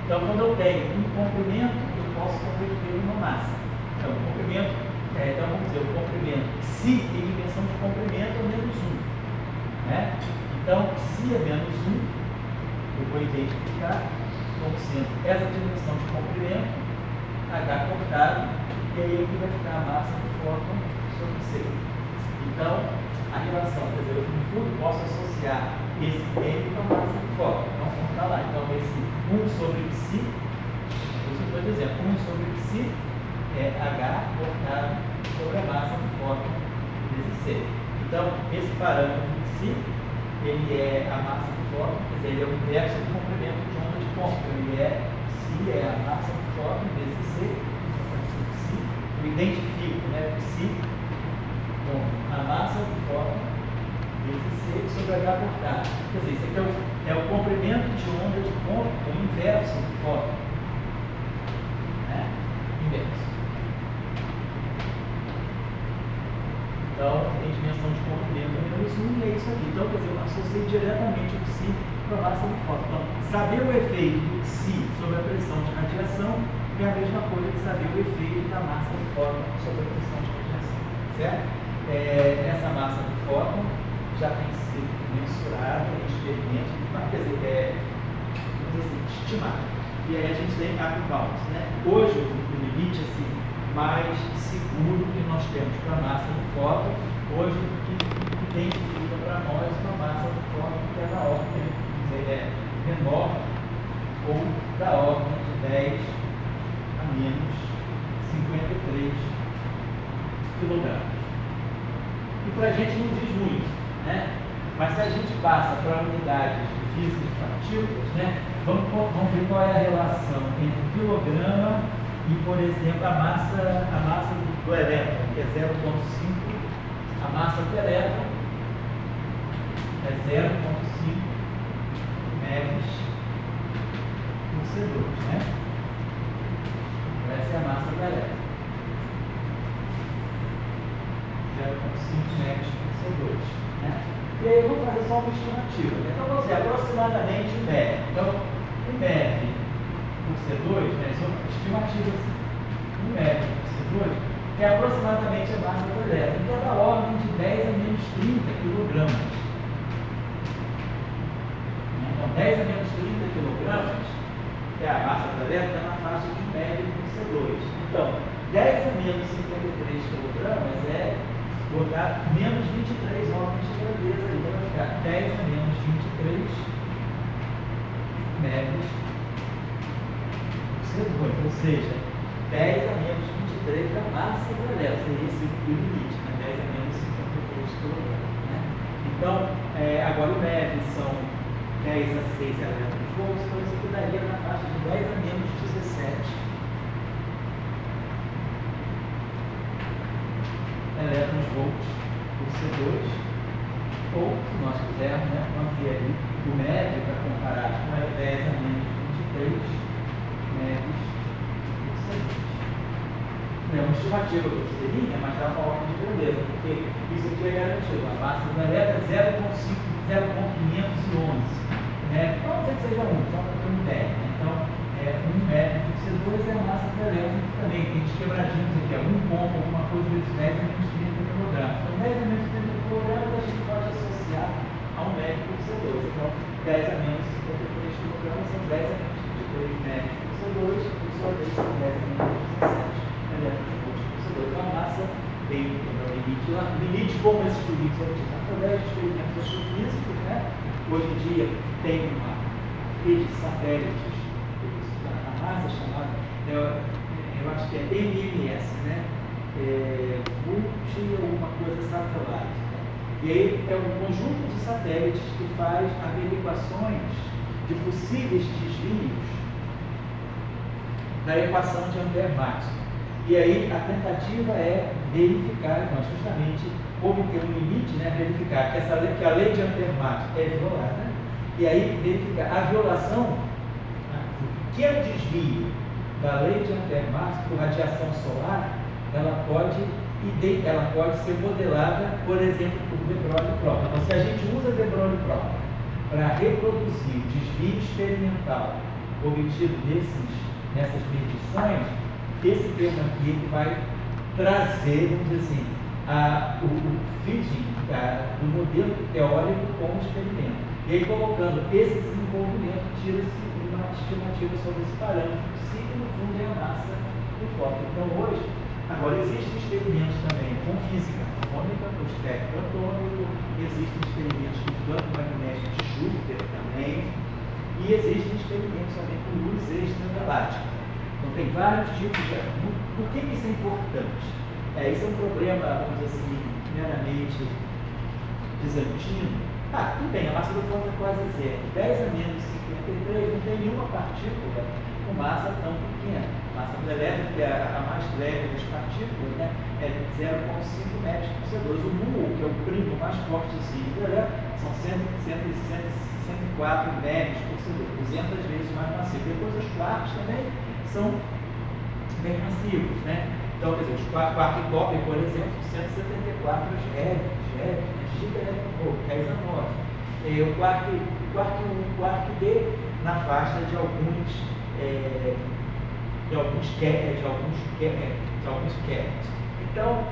Então, quando eu tenho um comprimento, eu posso converter em uma massa. Então, o comprimento, então vamos dizer, o comprimento psi tem dimensão de comprimento é menos 1. Né? Então, psi é menos 1, eu vou identificar como sendo essa dimensão de comprimento, H cortado, e aí aqui vai ficar a massa do fóton sobre C. Então, a relação, quer dizer, eu no fundo posso associar esse M com a massa do fóton. Então, vamos para lá. Então, esse 1 sobre psi, isso eu estou dizendo, 1 sobre psi é H cortado sobre a massa do fóton vezes C. Então, esse parâmetro de psi, ele é a massa do fóton, quer dizer, ele é o inverso do comprimento de onda de Compton. Ele é, psi é a massa do fóton vezes C, então, psi, eu identifico, né, psi com a massa do fóton vezes C sobre H cortado. Quer dizer, isso aqui é o comprimento de onda de Compton, o inverso do fóton. Né? Inverso. Então, tem dimensão de comprimento menos 1 e é isso aqui. Então, quer dizer, eu associei diretamente o psi com a massa do fóton. Então, saber o efeito do psi sobre a pressão de radiação é a mesma coisa que saber o efeito da massa do fóton sobre a pressão de radiação. Certo? Essa massa do fóton já tem sido mensurada em experimentos, quer dizer, estimada. E aí a gente tem upper bounds, né? Hoje, o limite assim, mais seguro que nós temos para a massa do fóton, hoje o que identifica para nós uma massa do fóton que é da ordem, menor ou da ordem de 10 a menos 53 kg. E para a gente não diz muito, né? Mas se a gente passa para unidades de física de partículas, né? Vamos ver qual é a relação entre o quilograma e, por exemplo, a massa do elétron, que é 0,5, a massa do elétron é 0,5 meves por C2, né? Essa é a massa do elétron. 0,5 meves por C2, né? E aí eu vou fazer só uma estimativa. Então, vamos dizer, aproximadamente 1 MeV. Então, 1 MeV por C2, né, são estimativas, 1 MeV por C2, que é aproximadamente a massa do elétron, que é da ordem de 10 a menos 30 kg. Então, 10 a menos 30 kg, que é a massa do elétron, está na faixa de 1 MeV por C2. Então, 10 a menos 53 kg é botar menos 23 ordens de grandeza aí, vai ficar 10 a menos 23 meves por C2, ou seja, 10 a menos 23 da massa do elétron, seria esse o limite, né? 10 a menos 53 kg. Né? Então, agora o MeV são 10 a 6 elétrons-volts, então isso aqui daria na faixa de 10 a menos 17 elétrons-volts por C2, ou, se nós quisermos, né, manter ali o MeV para comparar com 10 a menos 23 MeVs por C2. É uma estimativa grosseria, mas dá uma ordem de grandeza, porque isso aqui é garantido. A massa do elétron é 0,511 MeV. Então, vamos dizer que seja 1, só para ter uma ideia. Né? Então, 1 MeV por C2 é a massa do elétron também. Tem uns quebradinhos aqui, 1 ponto, alguma coisa vezes 10 a menos 30 kg. Então, 10 a menos 30 kg a gente pode associar a 1 MeV por C2. Então, 10 a menos 53 kg são 10 a menos 23 MeV por C2, por sua vez, são 10 a menos 17. elétrons por segundo. Então a massa tem um limite lá. Limite como esses limites são obtidos através de experimentos astrofísicos, né? Hoje em dia tem uma rede de satélites na NASA chamada, eu acho que é MMS, né? Multi alguma coisa satélite. Né? E aí é um conjunto de satélites que faz averiguações de possíveis desvios da equação de Ampère-Maxwell. E aí a tentativa é verificar, então, justamente obter um limite, né, verificar que a lei de Ampère-Maxwell é violada, e aí verificar a violação, o que é o desvio da lei de Ampère-Maxwell por radiação solar, ela pode ser modelada, por exemplo, por de Broglie-Proudman. Então, se a gente usa de Broglie-Proudman para reproduzir o desvio experimental obtido nessas medições, esse termo aqui ele vai trazer, vamos dizer assim, o fitting do modelo teórico com o experimento. E aí, colocando esse desenvolvimento, tira-se uma estimativa sobre esse parâmetro, que no fundo é a massa do fóton. Então, hoje, agora existem experimentos também com física atômica, com espectro atômico, existem experimentos com campo magnético de Júpiter também, e existem experimentos também com luz extragaláctica. Então, tem vários tipos de. Por que isso é importante? Isso é um problema, vamos dizer assim, meramente bizantino. Tudo bem, a massa do fóton é quase zero. 10 a menos 53, não tem nenhuma partícula com massa tão pequena. A massa do elétron, que é a mais leve das partículas, né, é 0,5 metros por segundo. O muon, que é o primo mais fortezinho do elétron, são 104 metros por segundo, 200 vezes mais massivo. Depois os quarks também são bem massivos, né? Então, quer dizer, os quark-top, por exemplo, 174 gigaelectronvolt, 10 a 9. O quark D na faixa de alguns keV. Então,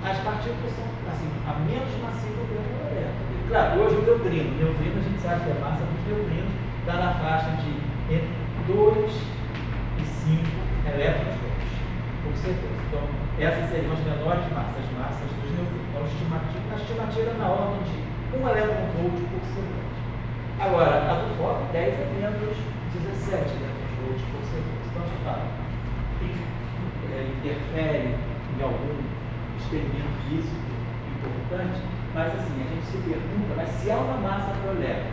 as partículas são assim, a menos massiva do elétron. Claro, hoje o neutrino. O neutrino, a gente sabe que a massa dos neutrinos está na faixa de entre 2 e 5 elétrons-volts por segundo. Então, essas seriam as menores massas, as massas dos neutrinos. Então, a estimativa é na ordem de 1 elétron-volt por segundo. Agora, a do fóton, 10 a menos 17 elétrons-volts por segundo. Então, a gente fala, interfere em algum experimento físico importante, mas assim, a gente se pergunta, mas se há uma massa para o elétron,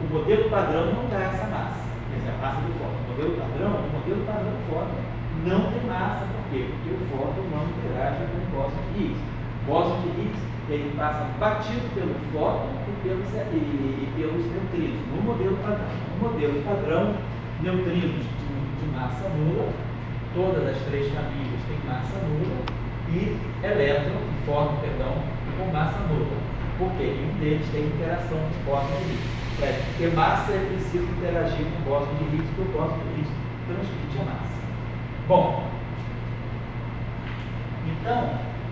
o modelo padrão não dá essa massa. Quer dizer, a massa do fóton. O modelo padrão do fóton não tem massa. Por quê? Porque o fóton não interage com o bóson de Higgs. O bóson de Higgs, ele passa batido pelo fóton e pelos neutrinos, no modelo padrão. No modelo padrão, neutrinos de massa nula, todas as três famílias têm massa nula, e fóton, com massa nula. Por quê? Nenhum deles tem interação com o bóson de Higgs. Porque massa é preciso interagir com o bóson de Higgs, porque o bóson de Higgs transmite a massa. Bom, então,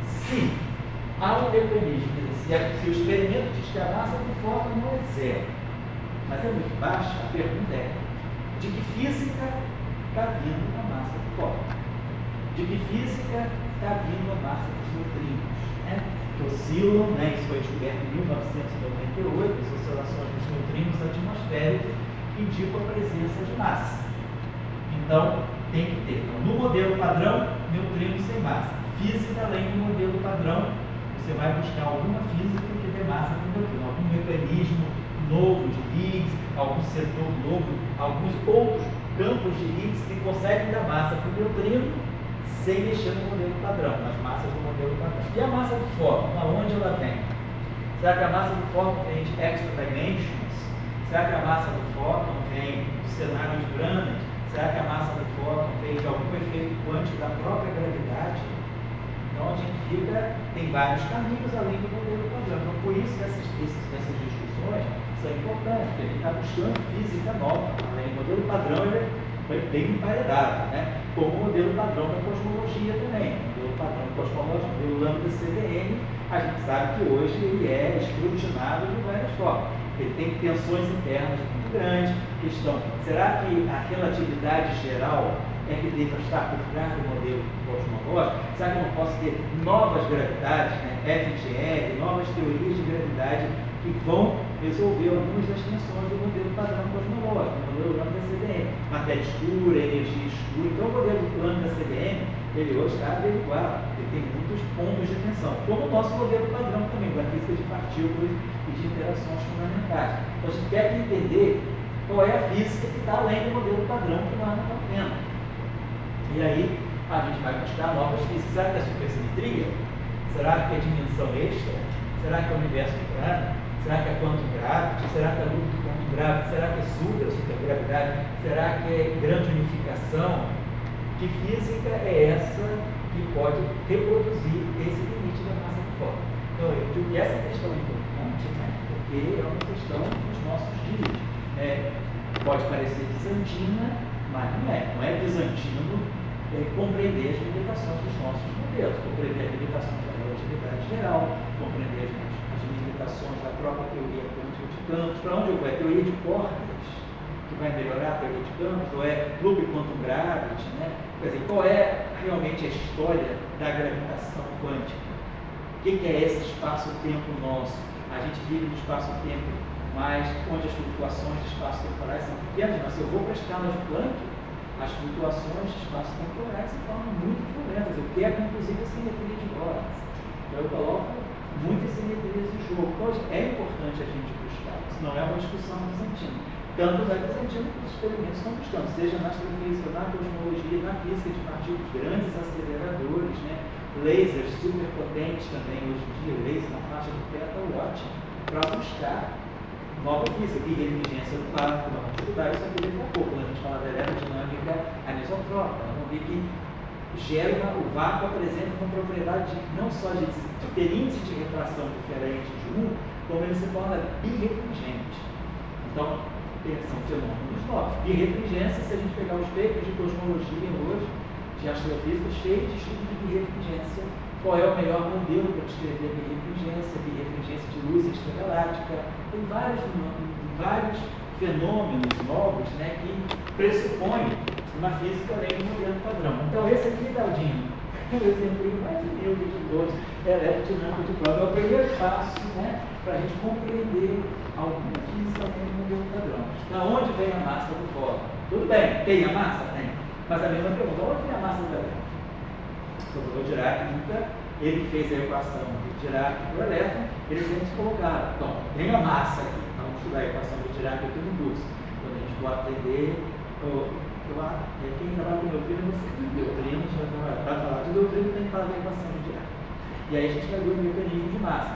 se há um mecanismo, se o experimento diz que a massa do fóton não é zero, mas é muito baixa, a pergunta é: de que física está vindo a massa do fóton? De que física está vindo a massa dos neutrinos? Né? Que oscilam, né? Isso foi descoberto em 1998, as oscilações dos neutrinos atmosféricos indicam a presença de massa. Então, tem que ter. Então, no modelo padrão, neutrino sem massa. Física, além do modelo padrão, você vai buscar alguma física que dê massa para o neutrino, algum mecanismo novo de Higgs, algum setor novo, alguns outros campos de Higgs que conseguem dar massa para o neutrino sem mexer no modelo padrão, nas massas do modelo padrão. E a massa do fóton, aonde ela vem? Será que a massa do fóton vem de extra dimensions? Será que a massa do fóton vem de cenários grandes? Será que a massa do fóton vem de algum efeito quântico da própria gravidade? Então a gente tem vários caminhos além do modelo padrão. Então por isso que essas discussões são importantes, porque a gente está buscando física nova. Além do modelo padrão, ele foi bem emparedado, né? Como o modelo padrão da cosmologia também. O modelo padrão da cosmologia, o modelo lambda CDM, a gente sabe que hoje ele é escrutinado de várias formas. Ele tem tensões internas muito grandes. Questão: será que a relatividade geral é que deva estar por trás do modelo cosmológico? Será que eu não posso ter novas gravidades, né? FGL, novas teorias de gravidade que vão resolver algumas das tensões do modelo padrão cosmológico, o modelo lambda CDM, matéria escura, energia escura. Então o modelo lambda CDM, ele hoje está averiguado, ele tem muitos pontos de tensão, como o nosso modelo padrão também, da física de partículas e de interações fundamentais. Então a gente quer entender qual é a física que está além do modelo padrão que nós não estamos vendo. E aí a gente vai buscar novas físicas. Será que é supersimetria? Será que é dimensão extra? Será que é o universo quadrado? Será que é quantum gravity? Será que é luta do quantum gravity? Será que é supergravidade? Será que é grande unificação? Que física é essa que pode reproduzir esse limite da massa do fóton? Então, eu digo que essa questão é importante, né? Porque é uma questão dos nossos dias. Pode parecer bizantina, mas não é. Não é bizantino compreender as limitações dos nossos modelos, compreender as limitações da relatividade geral, compreender as limitações da própria teoria quântica de campos. Para onde eu vou? É teoria de cordas que vai melhorar a teoria de campos, ou é loop quantum gravity, né? Quer dizer, qual é realmente a história da gravitação quântica? O que é esse espaço-tempo nosso? A gente vive no espaço-tempo, mas onde as flutuações de espaço-temporais são pequenas, mas se eu vou para a escala de Planck, as flutuações de espaço-temporais se tornam muito violentas. Eu quero, inclusive, a simetria de Lorentz. Então, eu coloco muitas simetrias em jogo. Então, é importante a gente buscar. Isso não é uma discussão bizantina. Tanto é bizantina que os experimentos estão buscando, seja na astrofísica, na cosmologia, na física de partículas, grandes aceleradores, né? Lasers superpotentes também hoje em dia, laser na faixa de petawatt, para buscar nova física, que inteligência do vácuo, nós vamos estudar isso aqui daqui a pouco, quando a gente fala da eletrodinâmica anisotrópica, nós vamos ver que o vácuo apresenta uma propriedade não só de ter índice de refração diferente de como ele se torna birrefringente. Então, são fenômenos novos. Birrefringência, se a gente pegar os papers de cosmologia hoje, de astrofísica, cheio de estudos de birrefringência, qual é o melhor modelo para descrever a birrefringência de luz extragaláctica. Tem vários fenômenos novos, né, que pressupõem uma física além do modelo padrão. Então, esse aqui, Daldinho, é o exemplo mais humilde de todos, é a eletrodinâmica de prova. É o primeiro passo, né, para a gente compreender alguma física além do modelo padrão. Da onde vem a massa do fóton? Tudo bem, tem a massa? Tem. Mas a mesma pergunta, onde vem a massa do elétron? O professor Dirac nunca, ele fez a equação de Dirac para o elétron, ele sempre se colocaram. Então, tem a massa aqui. Então, vamos estudar a equação de Dirac aqui no curso. Quando a gente for aprender, quem trabalha com doutrina, você tem doutrina, para falar de doutrina, tem que falar da equação de Dirac. E aí a gente vai ver o mecanismo de massa.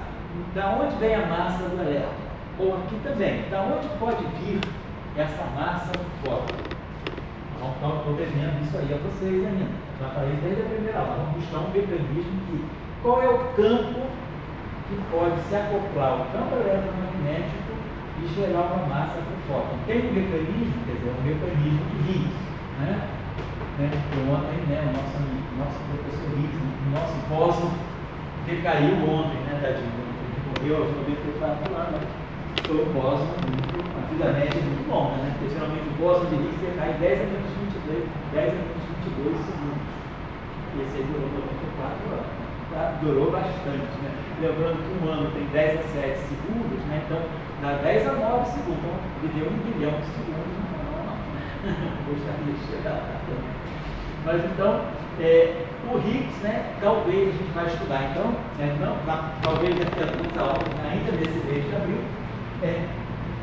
Da onde vem a massa do elétron? Ou aqui também, da onde pode vir essa massa do fóton? Estou devendo isso aí a vocês ainda. Já falei desde a primeira aula. Vamos buscar um mecanismo que. Qual é o campo que pode se acoplar ao campo eletromagnético e gerar uma massa para o fóton? Tem um mecanismo, quer dizer, um mecanismo de Higgs. Ontem, o nosso professor Higgs, o nosso bóson, que caiu ontem, tadinho, morreu aos 94 anos. Foi um bóson, uma vida média muito longa, porque geralmente o bóson de Higgs cai 10 a menos 22 segundos. E esse aí durou 94 anos. Durou bastante, Lembrando que um ano tem 10 a 7 segundos, então dá 10 a 9 segundos. Então, viveu 1 bilhão de segundos, não. Gostaria de chegar lá também. Mas então, o Higgs, talvez a gente vai estudar, então, talvez daqui a 2 aulas, ainda nesse mês de abril,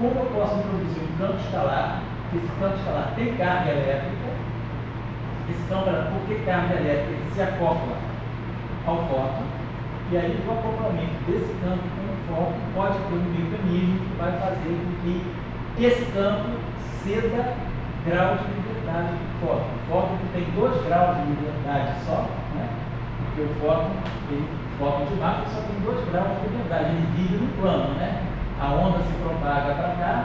como eu posso introduzir um campo escalar, esse campo escalar tem carga elétrica, por que carga elétrica se acopla ao fóton, e aí o acoplamento desse campo com o fóton pode ter um mecanismo que vai fazer com que esse campo ceda grau de liberdade do fóton. O fóton tem 2 graus de liberdade só, porque o fóton de massa só tem 2 graus de liberdade, ele vive no plano, A onda se propaga para cá,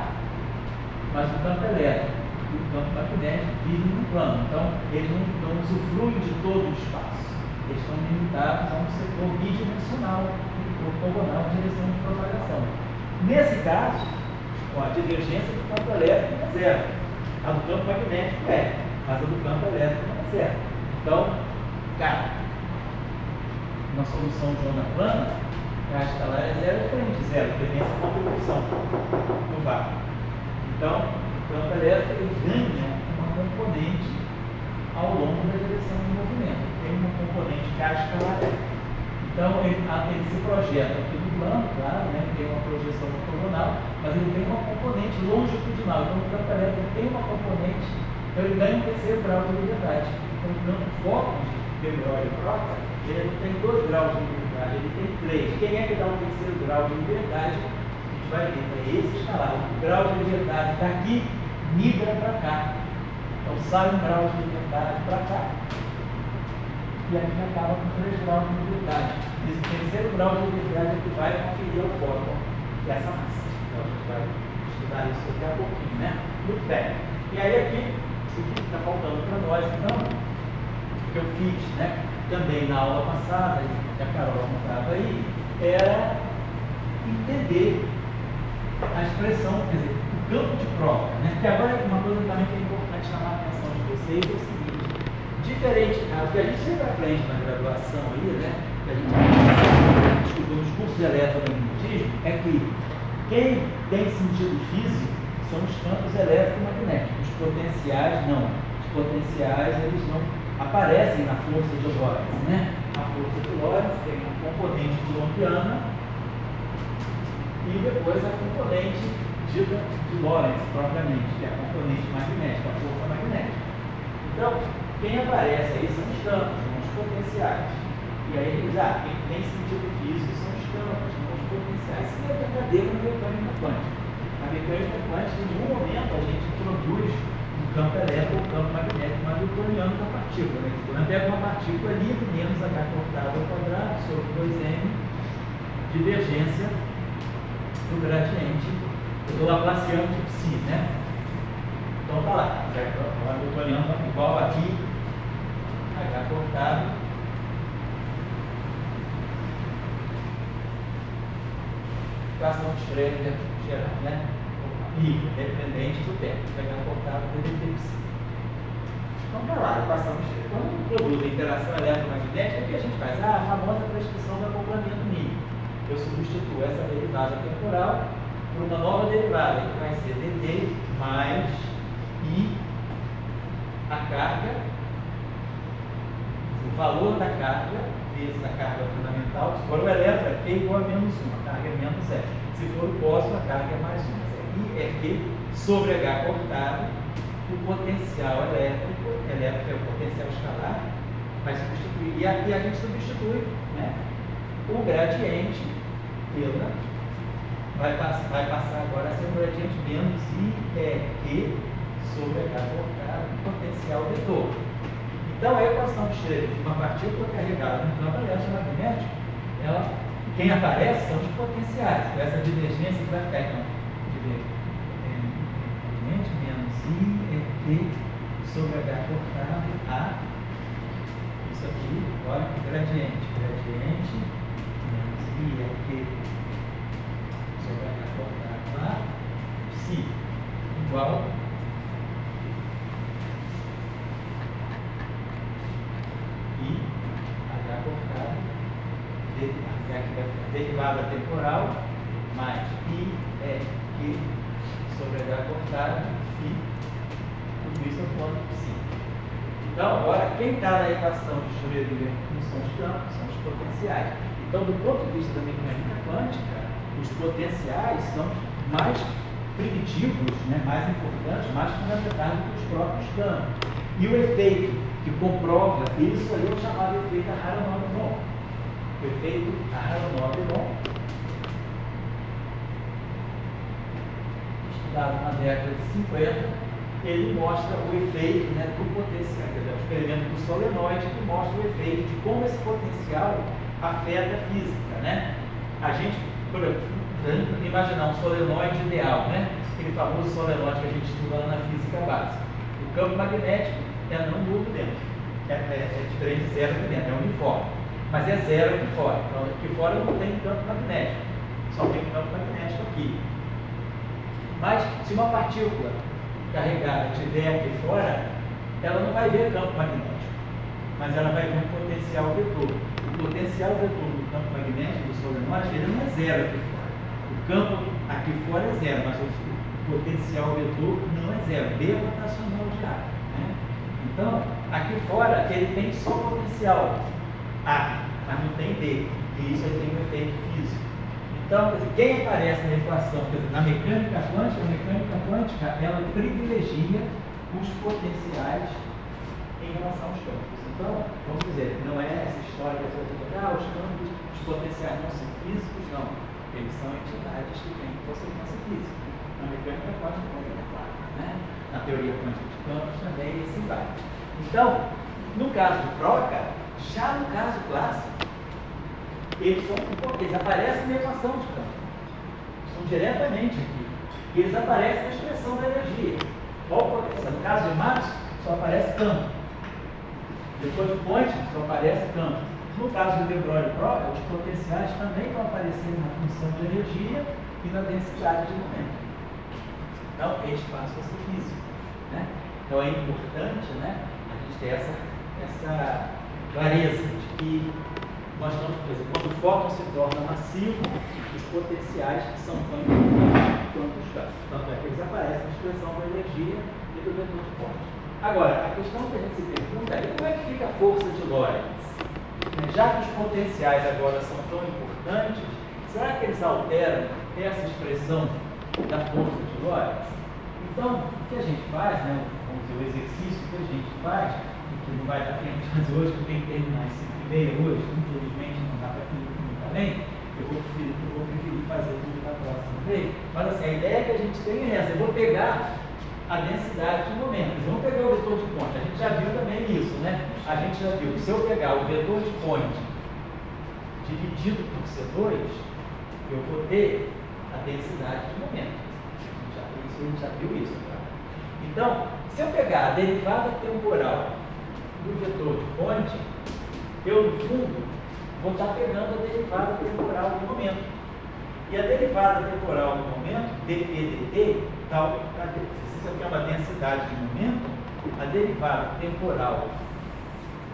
mas o campo elétrico e o campo magnético vivem no plano. Então, eles não usufruem de todo o espaço. Eles estão limitados a um setor bidimensional, ortogonal de direção de propagação. Nesse caso, a divergência do campo elétrico é zero. A do campo magnético é. mas a do campo elétrico não é zero. Então, cara, uma solução de onda plana, a escalar é zero diferente de zero, depende da contribuição do vácuo. Então, o campo elétrico ele ganha uma componente ao longo da direção do movimento. Tem uma componente que é a escalar. Então, ele se projeta aqui no plano, claro, né? Tem uma projeção ortogonal, mas ele tem uma componente longitudinal. Então, o campo elétrico tem uma componente, então ele ganha um terceiro grau de liberdade. Então, o campo foco de Broglie e Proca, ele não tem 2 graus de liberdade, ele tem 3. Quem é que dá o terceiro grau de liberdade? A gente vai ver, é esse escalar. O grau de liberdade daqui migra para cá. Então, sai um grau de liberdade para cá. E a gente acaba com 3 graus de liberdade. Esse terceiro grau de liberdade é que vai conferir ao fóton dessa massa. Então a gente vai estudar isso daqui a pouquinho, né? Muito bem. E aí aqui, o que está faltando para nós, então, que eu fiz, né? Também na aula passada, que a Carol mostrava aí, era entender a expressão, quer dizer, o campo de prova, né? Que agora uma coisa também que é importante chamar a atenção de vocês é o seguinte. Diferente, o que a gente sempre aprende na graduação aí, né, que a gente estudou nos cursos de eletromagnetismo, é que quem tem sentido físico são os campos eletromagnéticos, os potenciais não. Os potenciais, eles não aparecem na força de Lorentz, né? A força de Lorentz tem a componente coulombiana e depois a componente de Lorentz propriamente, que é a componente magnética, a força magnética. Então, quem aparece aí são os campos, são os potenciais. E aí ele diz, quem tem sentido físico são os campos, são os potenciais. Isso é verdadeiro na mecânica quântica. Na mecânica quântica, em nenhum momento a gente introduz um campo elétrico ou um campo magnético newtoniano da partícula. Né? Quando pega uma partícula livre menos h cortado ao quadrado sobre 2m, divergência do gradiente do Laplaciano de psi, né? Então tá lá, o newtoniano igual aqui, h cortado, equação de Schrödinger geral, né? Livre, dependente do tempo, h cortado ddt psi. Então tá lá, equação de Schrödinger. Quando produz a interação eletromagnética, o que a gente faz? A famosa prescrição do acoplamento mínimo. Eu substituo essa derivada temporal por uma nova derivada, que vai ser dt mais I, a carga, o valor da carga vezes a carga fundamental. Se for o elétron, é Q igual a menos 1, a carga é menos E. Se for o pósito, a carga é mais 1. I é Q sobre H cortado, o potencial elétrico é o potencial escalar, vai substituir, e aqui a gente substitui, né, o gradiente pela, vai passar agora a ser um gradiente menos I é Q sobre H cortado, potencial vetor. Então, a equação de Schrödinger de uma partícula carregada no campo eletromagnético, quem aparece são os potenciais. Então, essa divergência que vai ficar, então, gradiente menos I é Q sobre H cortado a, isso aqui, olha que gradiente menos I é Q sobre H cortado a psi igual I H cortado derivada temporal mais I é Q sobre H cortado e tudo isso é quanto psi. Então, agora, quem está na equação de Schrödinger não são os campos, são os potenciais. Então, do ponto de vista da mecânica quântica, os potenciais são mais primitivos, né, mais importantes, mais fundamentais do que os próprios campos. E o efeito que comprova isso aí é o chamado efeito Aharonov-Bohm. O efeito Aharonov-Bohm, estudado na década de 50, ele mostra o efeito, né, do potencial, quer dizer, o experimento do solenoide que mostra o efeito de como esse potencial afeta a física, né? A gente, por exemplo, imaginar um solenoide ideal, né? Aquele famoso solenoide que a gente estuda lá na física básica. O campo magnético é não nulo dentro, é diferente de zero aqui dentro, é uniforme, mas é zero aqui fora. Então aqui fora não tem campo magnético, só tem campo magnético aqui. Mas se uma partícula carregada estiver aqui fora, ela não vai ver campo magnético, mas ela vai ver um potencial vetor. O potencial vetor do campo magnético do solenoide, ele não é zero aqui fora. O campo aqui fora é zero, mas o potencial vetor não é zero. B rotacional de A. Né? Então, aqui fora, ele tem só potencial A, mas não tem D. E isso aí tem um efeito físico. Então, quer dizer, quem aparece na equação, quer dizer, na mecânica quântica, ela privilegia os potenciais em relação aos campos. Então, vamos dizer, não é essa história que os campos, os potenciais não são físicos, não. Eles são entidades que têm consequência física. Na mecânica quântica também é claro, né? Na teoria quântica de campos também, e assim vai. Então, no caso de troca, já no caso clássico, eles aparecem na equação de campo. Estão diretamente aqui. E eles aparecem na expressão da energia. No caso de Max, só aparece campo. Depois do Poynting, só aparece campo. No caso de De Broglie e Proctor, os potenciais também vão aparecer na função de energia e na densidade de momento. Então, eles passam a ser físicos. Né? Então, é importante, né, a gente ter essa clareza de que nós estamos, por exemplo, quando o fóton se torna massivo, os potenciais são tão importantes quanto os campos. Tanto é que eles aparecem na expressão da energia e do vetor de Poynting. Agora, a questão que a gente se pergunta é como é que fica a força de Lorentz? Já que os potenciais agora são tão importantes, será que eles alteram essa expressão da força de Lorentz? Então, o que a gente faz, né, vamos dizer, o exercício que a gente faz, que não vai dar tempo de fazer hoje, porque tem que terminar às 5h30 hoje, infelizmente não dá para finalizar bem, eu vou preferir fazer tudo na próxima vez. Mas assim, a ideia que a gente tem é essa, eu vou pegar a densidade de momentos. Vamos pegar o vetor de Poynting. A gente já viu também isso, né? A gente já viu que se eu pegar o vetor de Poynting dividido por C2, eu vou ter a densidade de momento. A gente já viu isso. Tá? Então, se eu pegar a derivada temporal do vetor de Poynting, eu, no fundo, vou estar pegando a derivada temporal do momento. E a derivada temporal do momento, dp dt, tal, se isso aqui é uma densidade de momento, a derivada temporal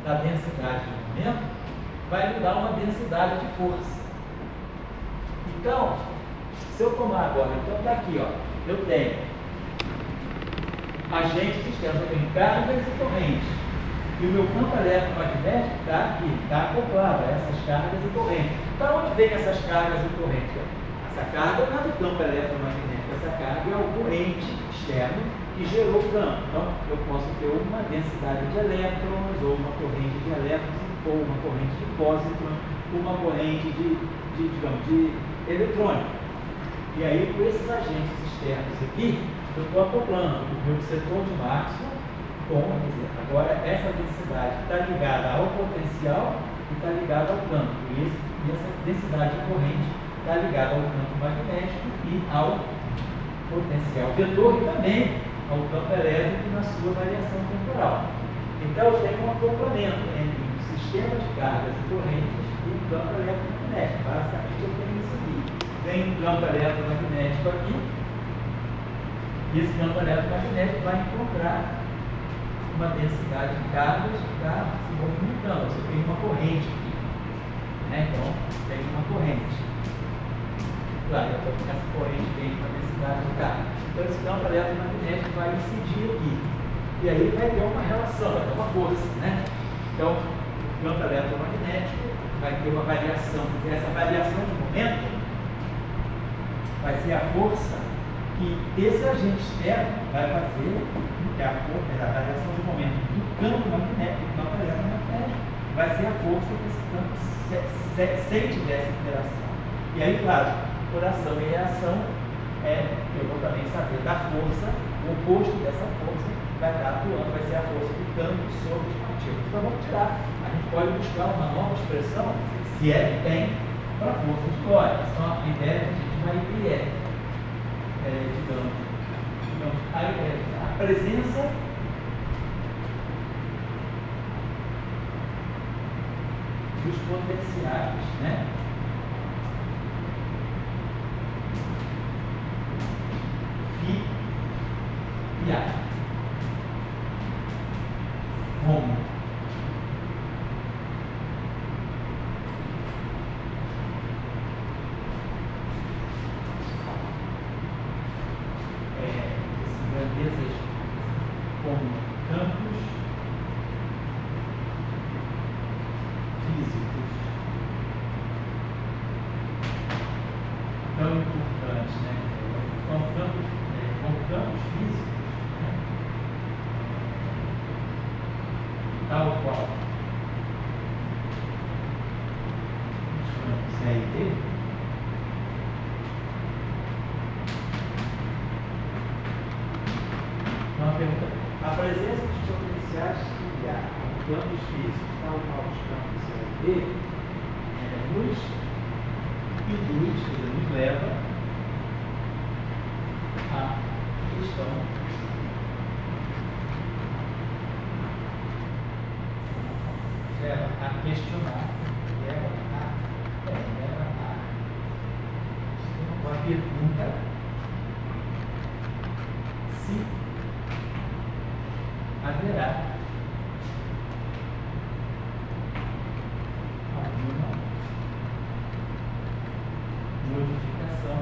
da densidade de momento vai me dar uma densidade de força. Então, se eu tomar agora, então está aqui, ó, eu tenho agentes externos, eu tenho cargas e correntes. E o meu campo eletromagnético está aqui, está acoplado a essas cargas e correntes. Para onde vem essas cargas e correntes? Essa carga não é do campo eletromagnético, essa carga é o corrente externo que gerou o campo. Então, eu posso ter uma densidade de elétrons, ou uma corrente de elétrons, ou uma corrente de pósitrons, uma corrente de eletrônico. E aí, com esses agentes externos aqui, eu estou acoplando o meu setor de máximo com, quer dizer, agora essa densidade está ligada ao potencial e está ligada ao campo. E essa densidade de corrente está ligada ao campo magnético e ao potencial vetor e também ao campo elétrico na sua variação temporal. Então eu tenho um acoplamento entre o sistema de cargas e correntes e o campo eletromagnético. Basicamente eu tenho isso aqui. Tem um campo eletromagnético aqui, e esse campo eletromagnético vai encontrar uma densidade de cargas que está se movimentando. Você tem uma corrente aqui. Né? Então, tem uma corrente. Claro, essa corrente tem uma densidade de carga. Então, esse campo eletromagnético vai incidir aqui. E aí vai ter uma relação, vai ter uma força. Né? Então, o campo eletromagnético vai ter uma variação. Essa variação de momento vai ser a força que esse agente externo vai fazer, que é a variação de momento do campo magnético, do campo eletromagnético, vai ser a força que esse campo sente dessa interação. E aí, claro, por ação e reação, eu vou também saber da força, o oposto dessa força vai estar atuando, vai ser a força do campo sobre os partículas. Então vamos tirar, a gente pode buscar uma nova expressão, se é que tem, para a força de Lorentz. Então a ideia que a gente vai ter digamos, a presença dos potenciais, né? Φ e A. como grandezas como campos físicos tão importantes, né? Como campos físicos, né? Tal qual os campos A e D. Uma pergunta: a presença dos potenciais que há em campos físicos, tal qual os campos A e B, nos induz, quer dizer, nos leva à questão leva a questionar, leva a uma pergunta se haverá alguma modificação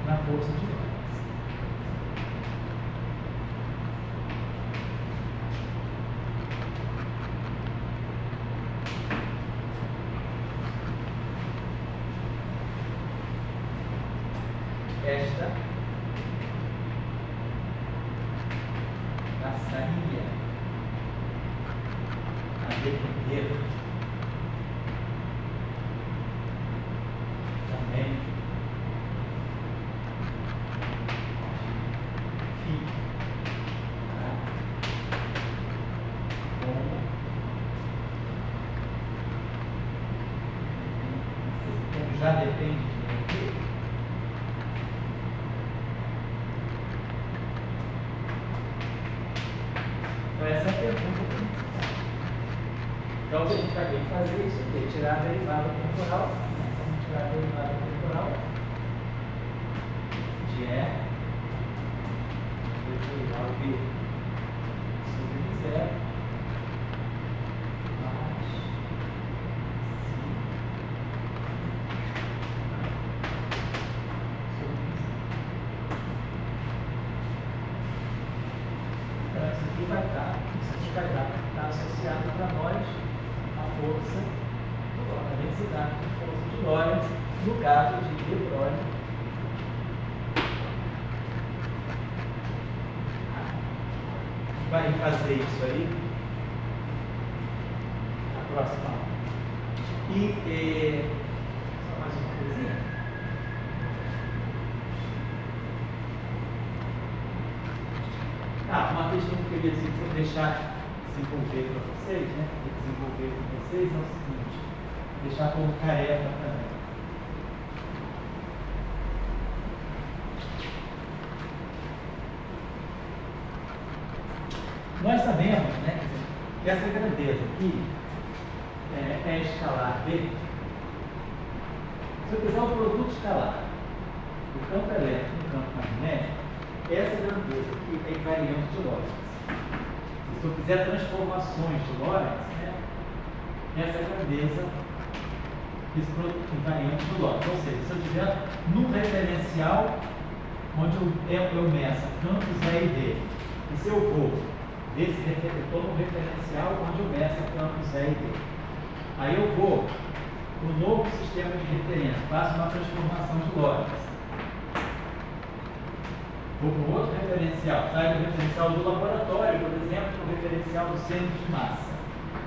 na força de Lorentz. Esta passaria a depender também de como já depende de essa é a pergunta principal. Então, o que a gente vai ter que fazer é isso aqui, tirar a derivada temporal. Vamos tirar a derivada temporal de E vetorial B sobre 0 mais então, isso aqui vai estar associado para nós à força do Lorentz, a densidade de força de Lorentz, no caso de De Broglie. Vai fazer isso aí na próxima aula. E só mais uma coisinha. Uma questão que eu queria deixar desenvolver para vocês, né? Desenvolver com vocês é o seguinte: deixar como tarefa também. Nós sabemos, né, que essa grandeza aqui é escalar B. Se eu fizer um produto escalar do campo elétrico e do campo magnético, essa grandeza aqui é invariante de Lorentz. Se eu fizer transformações de Lorentz, né, essa grandeza desse produto invariante de Lorentz. Ou seja, se eu tiver num referencial onde eu meço campos A e D, e se eu vou estou no referencial onde eu meço campos A e D, aí eu vou para o novo sistema de referência, faço uma transformação de Lorentz. Vou para um outro referencial, saio do referencial do laboratório, por exemplo, para o referencial do centro de massa.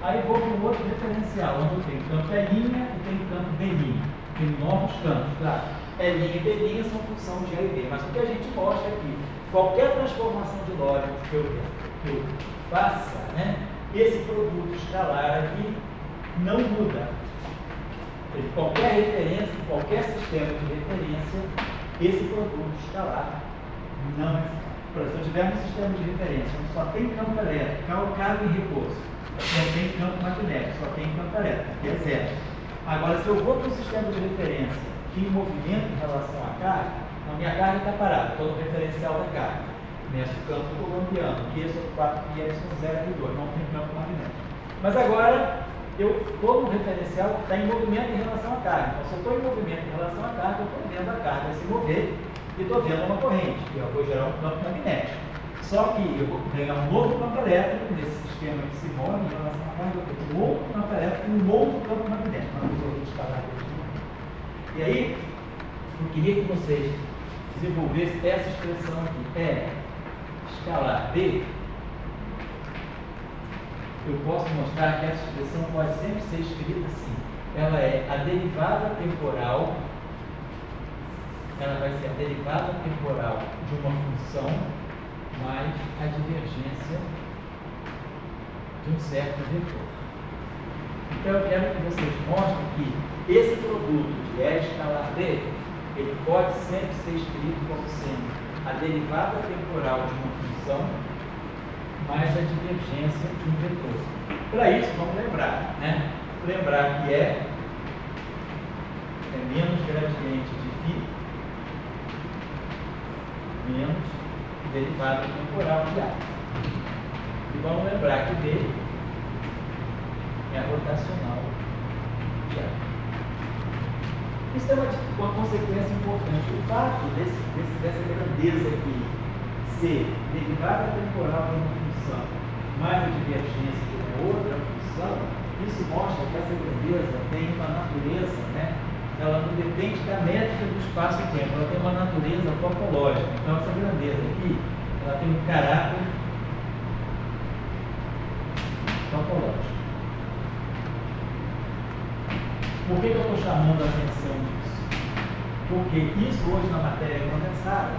Aí vou para um outro referencial, onde eu tenho campo L e tenho campo B'. Tem novos campos, claro. L e B' são função de A e B, mas o que a gente mostra aqui, qualquer transformação de Lorentz que eu faça, né, esse produto escalar aqui não muda. Qualquer referência, qualquer sistema de referência, esse produto escalar não é. Por exemplo, se eu tiver um sistema de referência onde só tem campo elétrico, calcado em repouso, não tem campo magnético, só tem campo elétrico, que é zero. Agora, se eu vou para um sistema de referência que em movimento em relação à carga, a minha carga está parada, estou no referencial da carga. Começo o campo colombiano, Q sobre 4π sobre 0,2, não tem campo magnético. Mas agora, eu estou no referencial que está em movimento em relação à carga. Então, se eu estou em movimento em relação à carga, eu estou vendo a carga se mover e estou vendo uma corrente, que eu vou gerar um campo magnético. Só que eu vou ganhar um novo campo elétrico nesse sistema que se move em relação à carga, eu tenho um outro campo elétrico e um outro campo magnético. E aí, eu queria que vocês desenvolvessem essa expressão aqui. É escalar B. Eu posso mostrar que essa expressão pode sempre ser escrita assim. Ela é a derivada temporal, ela vai ser a derivada temporal de uma função mais a divergência de um certo vetor. Então eu quero que vocês mostrem que esse produto de E escalar B, ele pode sempre ser escrito como sendo a derivada temporal de uma função mais a divergência de um vetor. Para isso, vamos lembrar, né? Lembrar que é menos gradiente de φ menos derivada temporal de A. E vamos lembrar que B é a rotacional de A. Isso é uma consequência importante. O fato dessa grandeza aqui ser derivada temporal de uma função mais a divergência de uma outra função, isso mostra que essa grandeza tem uma natureza, né? Ela não depende da métrica do espaço e tempo, ela tem uma natureza topológica. Então essa grandeza aqui, ela tem um caráter topológico. Por que eu estou chamando a atenção disso? Porque isso hoje na matéria condensada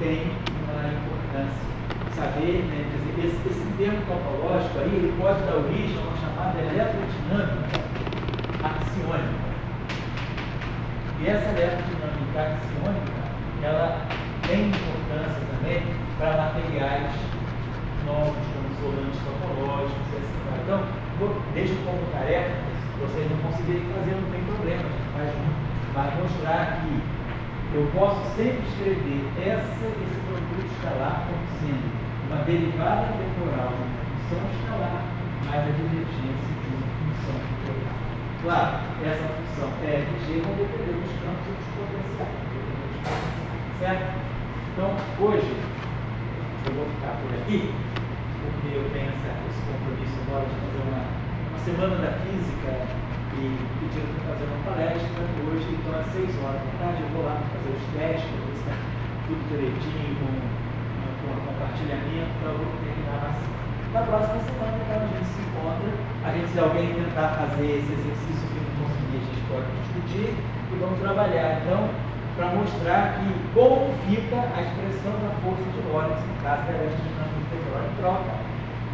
tem uma importância. Saber, né, esse termo topológico aí, ele pode dar origem a uma chamada eletrodinâmica axiônica. E essa eletrodinâmica axiônica, ela tem importância também para materiais novos, como isolantes topológicos, e assim vai. Então, deixo como tarefa, se vocês não conseguirem fazer, não tem problema, a gente faz junto. Vai mostrar que eu posso sempre escrever esse produto escalar como sendo uma derivada temporal de uma função escalar mais a divergência de uma função temporal. Claro, essa função FG vai depender dos campos e dos potenciais. Certo? Então, hoje, eu vou ficar por aqui, porque eu tenho esse compromisso agora de fazer uma semana da física e pediram para fazer uma palestra hoje, então às 6 horas da tarde eu vou lá fazer os testes, para ver se está tudo direitinho, com compartilhamento, então eu vou terminar assim. Na próxima semana, então, a gente se encontra, se alguém tentar fazer esse exercício que não conseguir, a gente pode discutir e vamos trabalhar, então, para mostrar que como fica a expressão da força de Lorentz, no caso da eletrodinâmica integral em troca.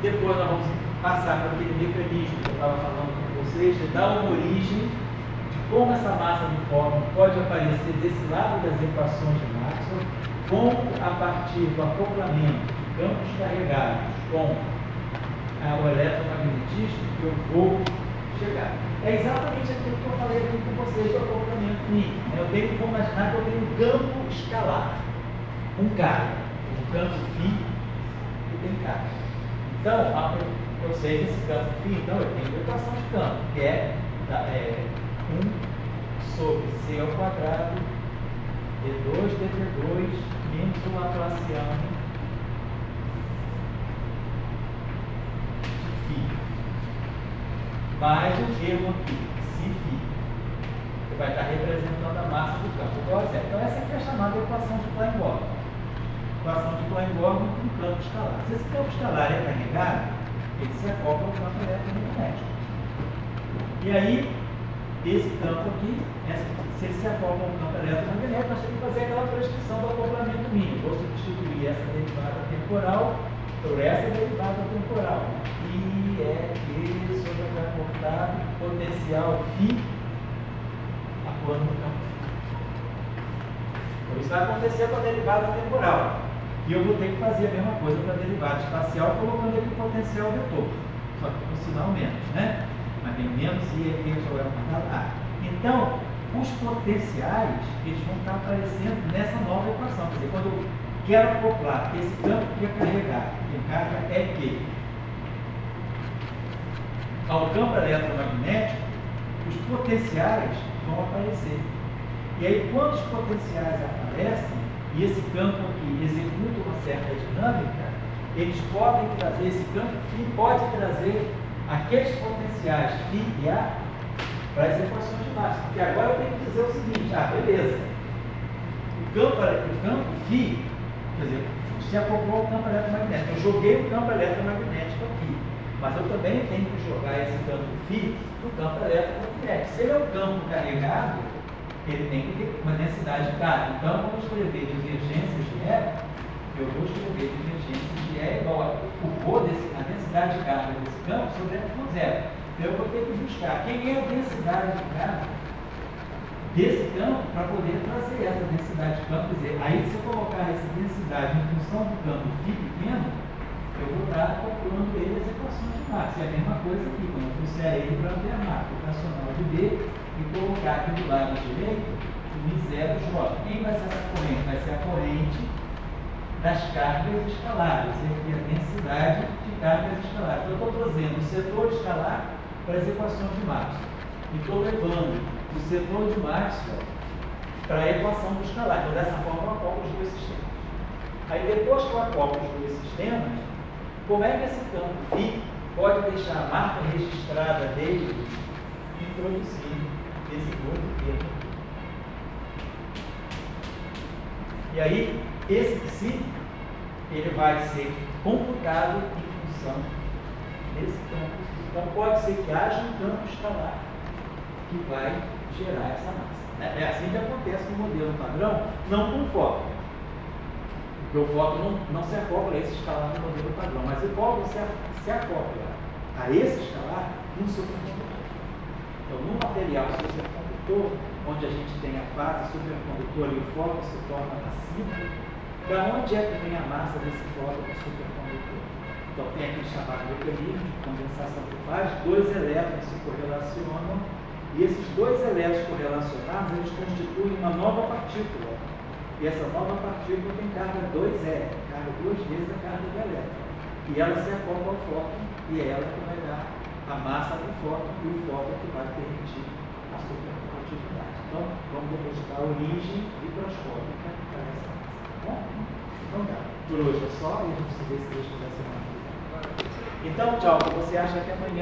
Depois nós vamos passar para aquele mecanismo que eu estava falando com vocês, de dar uma origem de como essa massa uniforme pode aparecer desse lado das equações de Maxwell, como a partir do acoplamento de campos carregados com o eletromagnetismo que eu vou chegar. É exatamente aquilo que eu falei aqui com vocês do acoplamento mínimo. Eu tenho que imaginar que eu tenho um campo escalar, um carga, um campo φ que tem carga. Então, eu sei que esse campo φ, então eu tenho a equação de campo, que é 1 sobre c ao quadrado d2 dt2 menos o laplaciano mais o termo aqui, Cφ, que vai estar representando a massa do campo. Então essa aqui é a chamada equação de Klein-Gordon. Equação de Klein-Gordon com campo escalar. Se esse campo escalar é carregado, ele se acopla ao campo eletromagnético. E aí, esse campo aqui, se ele se acopla ao campo eletromagnético, nós temos que fazer aquela prescrição do acoplamento mínimo. Vou substituir essa derivada temporal por essa derivada temporal. E é Q sobre H cortado, potencial φ atuando no campo. Então isso vai acontecer com a derivada temporal. E eu vou ter que fazer a mesma coisa para a derivada espacial, colocando aqui o potencial vetor. Só que com sinal menos, né? Mas tem menos e aqui sobre H cortado A. Então, os potenciais, eles vão estar aparecendo nessa nova Quer dizer, quando eu quero acoplar esse campo que é carregado, que carga é que ao campo eletromagnético, os potenciais vão aparecer. E aí, quando os potenciais aparecem, e esse campo aqui executa uma certa dinâmica, eles podem trazer, esse campo φ pode trazer aqueles potenciais φ e A para as equações de Maxwell. Porque agora eu tenho que dizer o seguinte, beleza, o campo φ, quer dizer, se acoplou ao campo eletromagnético, eu joguei o campo eletromagnético aqui, mas eu também tenho que jogar esse campo φ no campo eletromagnético. Se ele é um campo carregado, ele tem que ter uma densidade de carga. Então, eu vou escrever divergências de E, eu vou escrever divergências de E igual a a densidade de carga desse campo sobre epsilon zero. Então, eu vou ter que buscar quem é a densidade de carga desse campo para poder trazer essa densidade de campo. Quer dizer, aí se eu colocar essa densidade em função do campo φ pequeno, eu vou estar calculando ele as equações de Maxwell. É a mesma coisa aqui, quando eu trouxer ele para ter a máquina operacional de B e colocar aqui do lado direito o Mi0J. Quem vai ser essa corrente? Vai ser a corrente das cargas escalares, aqui a densidade de cargas escalares. Então, eu estou trazendo o setor escalar para as equações de Maxwell. E estou levando o setor de Maxwell para a equação do escalar. Então, dessa forma, eu acoplo os dois sistemas. Aí, depois que eu acoplo os dois sistemas, como é que esse campo φ pode deixar a marca registrada dele introduzir esse outro termo? E aí, esse psi, ele vai ser computado em função desse campo. Então, pode ser que haja um campo escalar que vai gerar essa massa. É assim que acontece no modelo padrão, não com foco. Porque o foco não se acopla a esse escalar no modelo padrão, mas o foco se acopla a esse escalar no supercondutor. Então, no material supercondutor, onde a gente tem a fase supercondutora e o foco se torna passivo, para onde é que vem a massa desse foco do supercondutor? Então, tem aquele chamado mecanismo de condensação de fase, dois elétrons se correlacionam, e esses dois elétrons correlacionados, eles constituem uma nova partícula. E essa nova partícula tem carga 2E, carga duas vezes a carga do elétron. E ela se acopla ao fóton, e é ela que vai dar a massa do fóton, e o fóton que vai permitir a supercondutividade. Então, vamos depositar a origem microscópica para essa massa. Tá bom? Então tá. Por hoje é só, e a gente se vê se Deus quiser semana que vem. Então, tchau. Você acha que amanhã